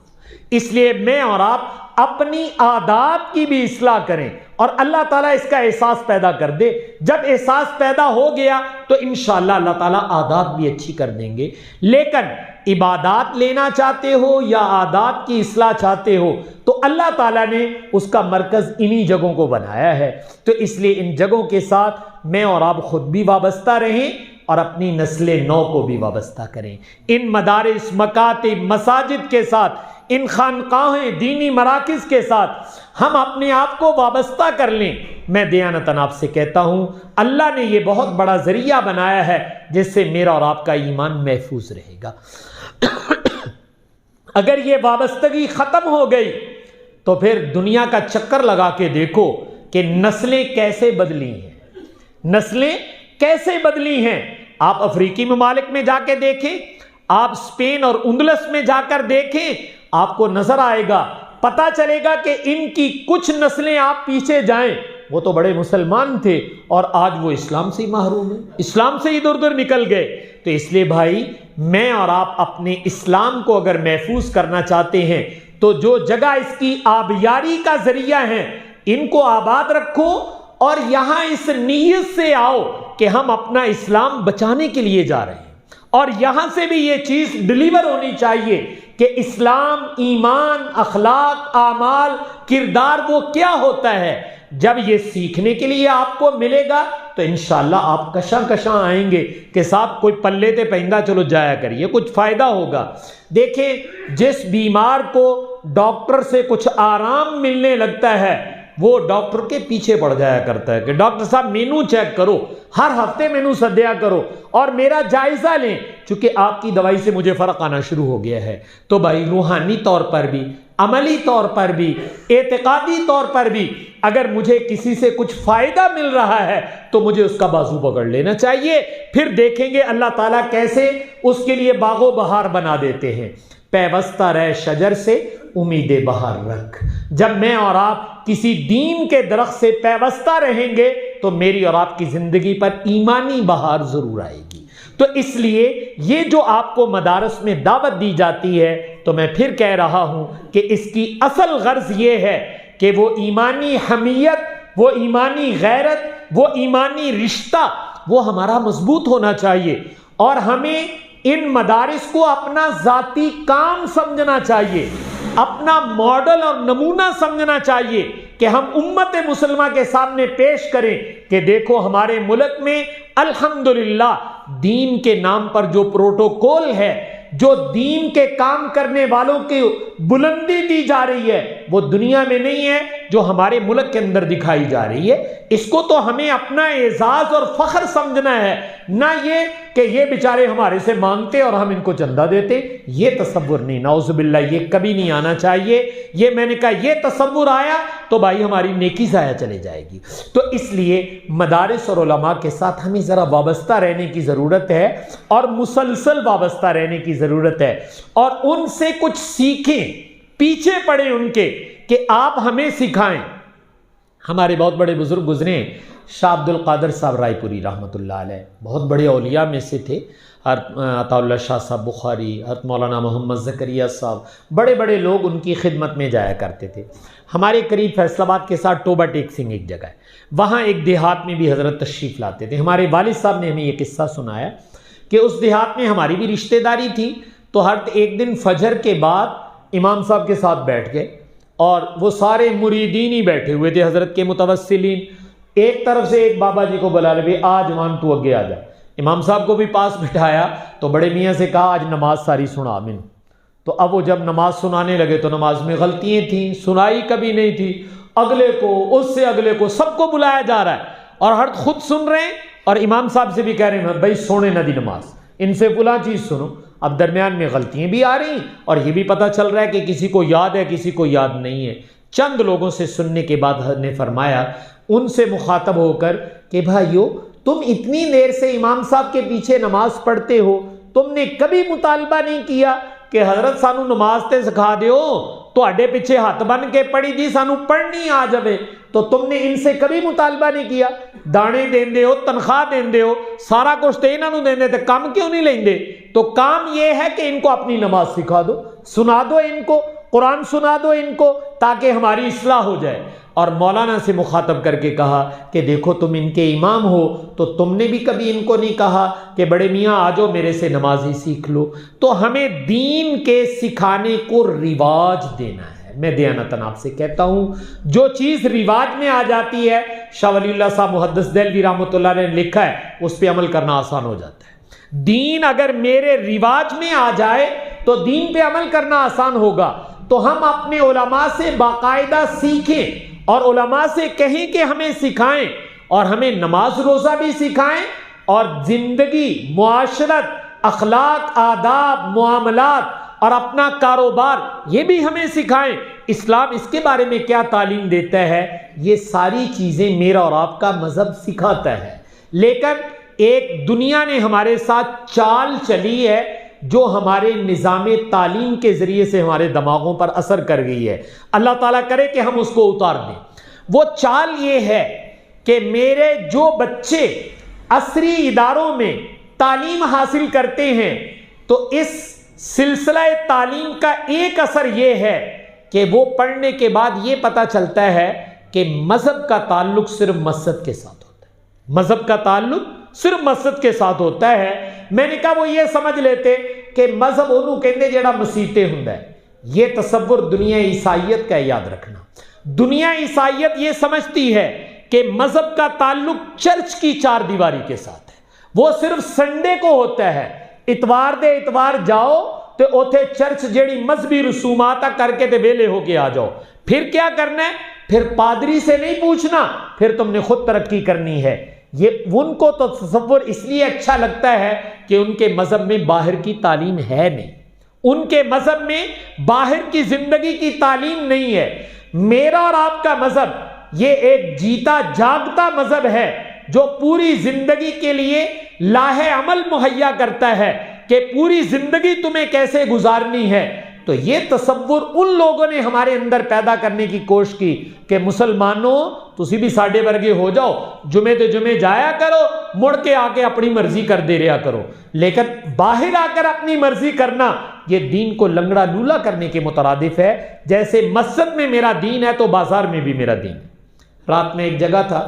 اس لیے میں اور آپ اپنی عادات کی بھی اصلاح کریں، اور اللہ تعالیٰ اس کا احساس پیدا کر دے۔ جب احساس پیدا ہو گیا تو انشاءاللہ اللہ تعالیٰ عادات بھی اچھی کر دیں گے۔ لیکن عبادات لینا چاہتے ہو یا عادات کی اصلاح چاہتے ہو تو اللہ تعالیٰ نے اس کا مرکز انہی جگہوں کو بنایا ہے۔ تو اس لیے ان جگہوں کے ساتھ میں اور آپ خود بھی وابستہ رہیں اور اپنی نسل نو کو بھی وابستہ کریں۔ ان مدارس، مکاتب، مساجد کے ساتھ، ان خانقاہیں، دینی مراکز کے ساتھ ہم اپنے آپ کو وابستہ کر لیں۔ میں دیانتاً آپ سے کہتا ہوں، اللہ نے یہ بہت بڑا ذریعہ بنایا ہے جس سے میرا اور آپ کا ایمان محفوظ رہے گا۔ اگر یہ وابستگی ختم ہو گئی تو پھر دنیا کا چکر لگا کے دیکھو کہ نسلیں کیسے بدلی ہیں، نسلیں کیسے بدلی ہیں۔ آپ افریقی ممالک میں جا کے دیکھیں، آپ اسپین اور اندلس میں جا کر دیکھیں، آپ کو نظر آئے گا، پتا چلے گا کہ ان کی کچھ نسلیں آپ پیچھے جائیں، وہ تو بڑے مسلمان تھے اور آج وہ اسلام سے ہی محروم ہیں، اسلام سے ادھر ادھر نکل گئے۔ تو اس لیے بھائی، میں اور آپ اپنے اسلام کو اگر محفوظ کرنا چاہتے ہیں تو جو جگہ اس کی آبیاری کا ذریعہ ہے ان کو آباد رکھو، اور یہاں اس نیت سے آؤ کہ ہم اپنا اسلام بچانے کے لیے جا رہے ہیں، اور یہاں سے بھی یہ چیز ڈیلیور ہونی چاہیے کہ اسلام، ایمان، اخلاق، اعمال، کردار وہ کیا ہوتا ہے۔ جب یہ سیکھنے کے لیے آپ کو ملے گا تو انشاءاللہ آپ کشاں کشاں آئیں گے کہ صاحب کوئی پلے تے پہندہ چلو جایا کریے، کچھ فائدہ ہوگا۔ دیکھیں، جس بیمار کو ڈاکٹر سے کچھ آرام ملنے لگتا ہے وہ ڈاکٹر کے پیچھے پڑ جایا کرتا ہے کہ ڈاکٹر صاحب مینو چیک کرو، ہر ہفتے مینو سدیا کرو اور میرا جائزہ لیں، چونکہ آپ کی دوائی سے مجھے فرق آنا شروع ہو گیا ہے۔ تو بھائی، روحانی طور پر بھی، عملی طور پر بھی، اعتقادی طور پر بھی اگر مجھے کسی سے کچھ فائدہ مل رہا ہے تو مجھے اس کا بازو پکڑ لینا چاہیے۔ پھر دیکھیں گے اللہ تعالیٰ کیسے اس کے لیے باغ و بہار بنا دیتے ہیں۔ پیوستہ رہ شجر سے، امید بہار رکھ۔ جب میں اور آپ کسی دین کے درخت سے پیوستہ رہیں گے تو میری اور آپ کی زندگی پر ایمانی بہار ضرور آئے گی۔ تو اس لیے یہ جو آپ کو مدارس میں دعوت دی جاتی ہے، تو میں پھر کہہ رہا ہوں کہ اس کی اصل غرض یہ ہے کہ وہ ایمانی حمیت، وہ ایمانی غیرت، وہ ایمانی رشتہ وہ ہمارا مضبوط ہونا چاہیے، اور ہمیں ان مدارس کو اپنا ذاتی کام سمجھنا چاہیے، اپنا ماڈل اور نمونہ سمجھنا چاہیے کہ ہم امت مسلمہ کے سامنے پیش کریں کہ دیکھو ہمارے ملک میں الحمدللہ دین کے نام پر جو پروٹوکول ہے، جو دین کے کام کرنے والوں کی بلندی دی جا رہی ہے، وہ دنیا میں نہیں ہے جو ہمارے ملک کے اندر دکھائی جا رہی ہے۔ اس کو تو ہمیں اپنا اعزاز اور فخر سمجھنا ہے، نہ یہ کہ یہ بیچارے ہمارے سے مانگتے اور ہم ان کو چندہ دیتے۔ یہ تصور نہیں، نعوذ باللہ، یہ کبھی نہیں آنا چاہیے۔ یہ میں نے کہا، یہ تصور آیا تو بھائی ہماری نیکی ضائع چلے جائے گی۔ تو اس لیے مدارس اور علماء کے ساتھ ہمیں ذرا وابستہ رہنے کی ضرورت ہے، اور مسلسل وابستہ رہنے کی ضرورت ہے، اور ان سے کچھ سیکھیں، پیچھے پڑیں ان کے کہ آپ ہمیں سکھائیں۔ ہمارے بہت بڑے بزرگ گزرے، شاہ عبد القادر صاحب رائے پوری رحمۃ اللہ علیہ، بہت بڑے اولیاء میں سے تھے۔ عطا اللہ شاہ صاحب بخاری، حضرت مولانا محمد زکریا صاحب، بڑے بڑے لوگ ان کی خدمت میں جایا کرتے تھے۔ ہمارے قریب فیصل آباد کے ساتھ ٹوبہ ٹیک سنگھ ایک جگہ ہے، وہاں ایک دیہات میں بھی حضرت تشریف لاتے تھے۔ ہمارے والد صاحب نے ہمیں یہ قصہ سنایا کہ اس دیہات میں ہماری بھی رشتہ داری تھی، تو ہر ایک دن فجر کے بعد امام صاحب کے ساتھ بیٹھ گئے، اور وہ سارے مریدین ہی بیٹھے ہوئے تھے حضرت کے متوسلین۔ ایک طرف سے ایک بابا جی کو بلا لے، آج مان تو اگے آ جا۔ امام صاحب کو بھی پاس بٹھایا تو بڑے میاں سے کہا آج نماز ساری سنا من۔ تو اب وہ جب نماز سنانے لگے تو نماز میں غلطیاں تھیں، سنائی کبھی نہیں تھی، اگلے کو، اس سے اگلے کو، سب کو بلایا جا رہا ہے، اور ہر خود سن رہے ہیں، اور امام صاحب سے بھی کہہ رہے ہیں بھائی سونے نہ دی نماز، ان سے فلاں چیز سنو۔ اب درمیان میں غلطیاں بھی آ رہی ہیں اور یہ بھی پتہ چل رہا ہے کہ کسی کو یاد ہے کسی کو یاد نہیں ہے۔ چند لوگوں سے سننے کے بعد حضرت نے فرمایا ان سے مخاطب ہو کر کہ بھائیو تم اتنی دیر سے امام صاحب کے پیچھے نماز پڑھتے ہو، تم نے کبھی مطالبہ نہیں کیا کہ حضرت سانو نماز تے سکھا دیو، تواڈے پیچھے ہاتھ بن کے پڑھی دی سانو پڑھنی آ جاوے، تو تم نے ان سے کبھی مطالبہ نہیں کیا؟ دانے دیندے ہو، تنخواہ دیندے ہو، سارا کچھ تے انہاں نوں دیندے تے کام کیوں نہیں لیندے؟ تو کام یہ ہے کہ ان کو اپنی نماز سکھا دو، سنا دو ان کو، قرآن سنا دو ان کو تاکہ ہماری اصلاح ہو جائے۔ اور مولانا سے مخاطب کر کے کہا کہ دیکھو تم ان کے امام ہو تو تم نے بھی کبھی ان کو نہیں کہا کہ بڑے میاں آ جاؤ میرے سے نماز ہی سیکھ لو۔ تو ہمیں دین کے سکھانے کو رواج دینا ہے۔ میں دیانتاً آپ سے کہتا ہوں جو چیز رواج میں آ جاتی ہے، شاہ ولی اللہ صاحب محدث دہلوی رحمۃ اللہ نے لکھا ہے، اس پہ عمل کرنا آسان ہو جاتا ہے۔ دین اگر میرے رواج میں آ جائے تو دین پہ عمل کرنا آسان ہوگا۔ تو ہم اپنے علماء سے باقاعدہ سیکھیں اور علماء سے کہیں کہ ہمیں سکھائیں، اور ہمیں نماز روزہ بھی سکھائیں، اور زندگی، معاشرت، اخلاق، آداب، معاملات اور اپنا کاروبار یہ بھی ہمیں سکھائیں۔ اسلام اس کے بارے میں کیا تعلیم دیتا ہے، یہ ساری چیزیں میرا اور آپ کا مذہب سکھاتا ہے۔ لیکن ایک دنیا نے ہمارے ساتھ چال چلی ہے جو ہمارے نظام تعلیم کے ذریعے سے ہمارے دماغوں پر اثر کر گئی ہے۔ اللہ تعالیٰ کرے کہ ہم اس کو اتار دیں۔ وہ چال یہ ہے کہ میرے جو بچے عصری اداروں میں تعلیم حاصل کرتے ہیں تو اس سلسلہ تعلیم کا ایک اثر یہ ہے کہ وہ پڑھنے کے بعد یہ پتہ چلتا ہے کہ مذہب کا تعلق صرف مسجد کے ساتھ ہوتا ہے، مذہب کا تعلق صرف مسجد کے ساتھ ہوتا ہے۔ میں نے کہا وہ یہ سمجھ لیتے کہ مذہب انہوں کہندے جڑا مسیتے ہوندا ہے۔ یہ تصور دنیا عیسائیت کا یاد رکھنا۔ دنیا عیسائیت یہ سمجھتی ہے کہ مذہب کا تعلق چرچ کی چار دیواری کے ساتھ ہے، وہ صرف سنڈے کو ہوتا ہے، اتوار دے اتوار جاؤ تے اوتھے چرچ جیڑی مذہبی رسومات کر کے تے ویلے ہو کے آ جاؤ۔ پھر کیا کرنا ہے؟ پھر پادری سے نہیں پوچھنا، پھر تم نے خود ترقی کرنی ہے۔ یہ ان کو تو تصور اس لیے اچھا لگتا ہے کہ ان کے مذہب میں باہر کی تعلیم ہے نہیں، ان کے مذہب میں باہر کی زندگی کی تعلیم نہیں ہے۔ میرا اور آپ کا مذہب یہ ایک جیتا جاگتا مذہب ہے جو پوری زندگی کے لیے لاہ عمل مہیا کرتا ہے کہ پوری زندگی تمہیں کیسے گزارنی ہے۔ تو یہ تصور ان لوگوں نے ہمارے اندر پیدا کرنے کی کوشش کی کہ مسلمانوں تسی بھی ساڈے ورگے ہو جاؤ، جمعے تے جمعے جایا کرو، مڑ کے آ کے اپنی مرضی کر دے رہا کرو۔ لیکن باہر آ کر اپنی مرضی کرنا یہ دین کو لنگڑا لولا کرنے کے مترادف ہے۔ جیسے مسجد میں میرا دین ہے تو بازار میں بھی میرا دین ہے۔ رات میں ایک جگہ تھا،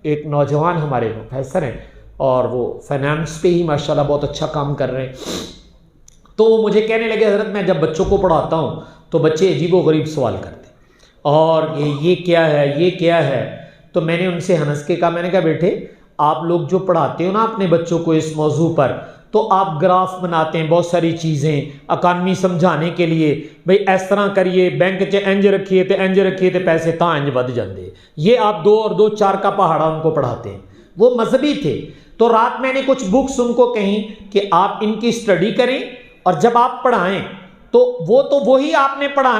ایک نوجوان ہمارے پروفیسر ہیں اور وہ فائنانس پہ ہی ماشاءاللہ بہت اچھا کام کر رہے ہیں۔ تو وہ مجھے کہنے لگے حضرت میں جب بچوں کو پڑھاتا ہوں تو بچے عجیب و غریب سوال کرتے اور یہ کیا ہے، یہ کیا ہے۔ تو میں نے ان سے ہنس کے کہا، میں نے کہا بیٹے آپ لوگ جو پڑھاتے ہو نا اپنے بچوں کو اس موضوع پر، تو آپ گراف بناتے ہیں بہت ساری چیزیں اکانومی سمجھانے کے لیے، بھئی اس طرح کریے، بینک چ انج رکھیے تے انج رکھیے تے پیسے تاں انج ود جاندے۔ یہ آپ 2 اور 2 4 کا پہاڑا ان کو پڑھاتے ہیں۔ وہ مذہبی تھے۔ تو رات میں نے کچھ بکس ان کو کہیں کہ آپ ان کی اسٹڈی کریں اور جب آپ پڑھائیں تو وہی آپ نے پڑھانا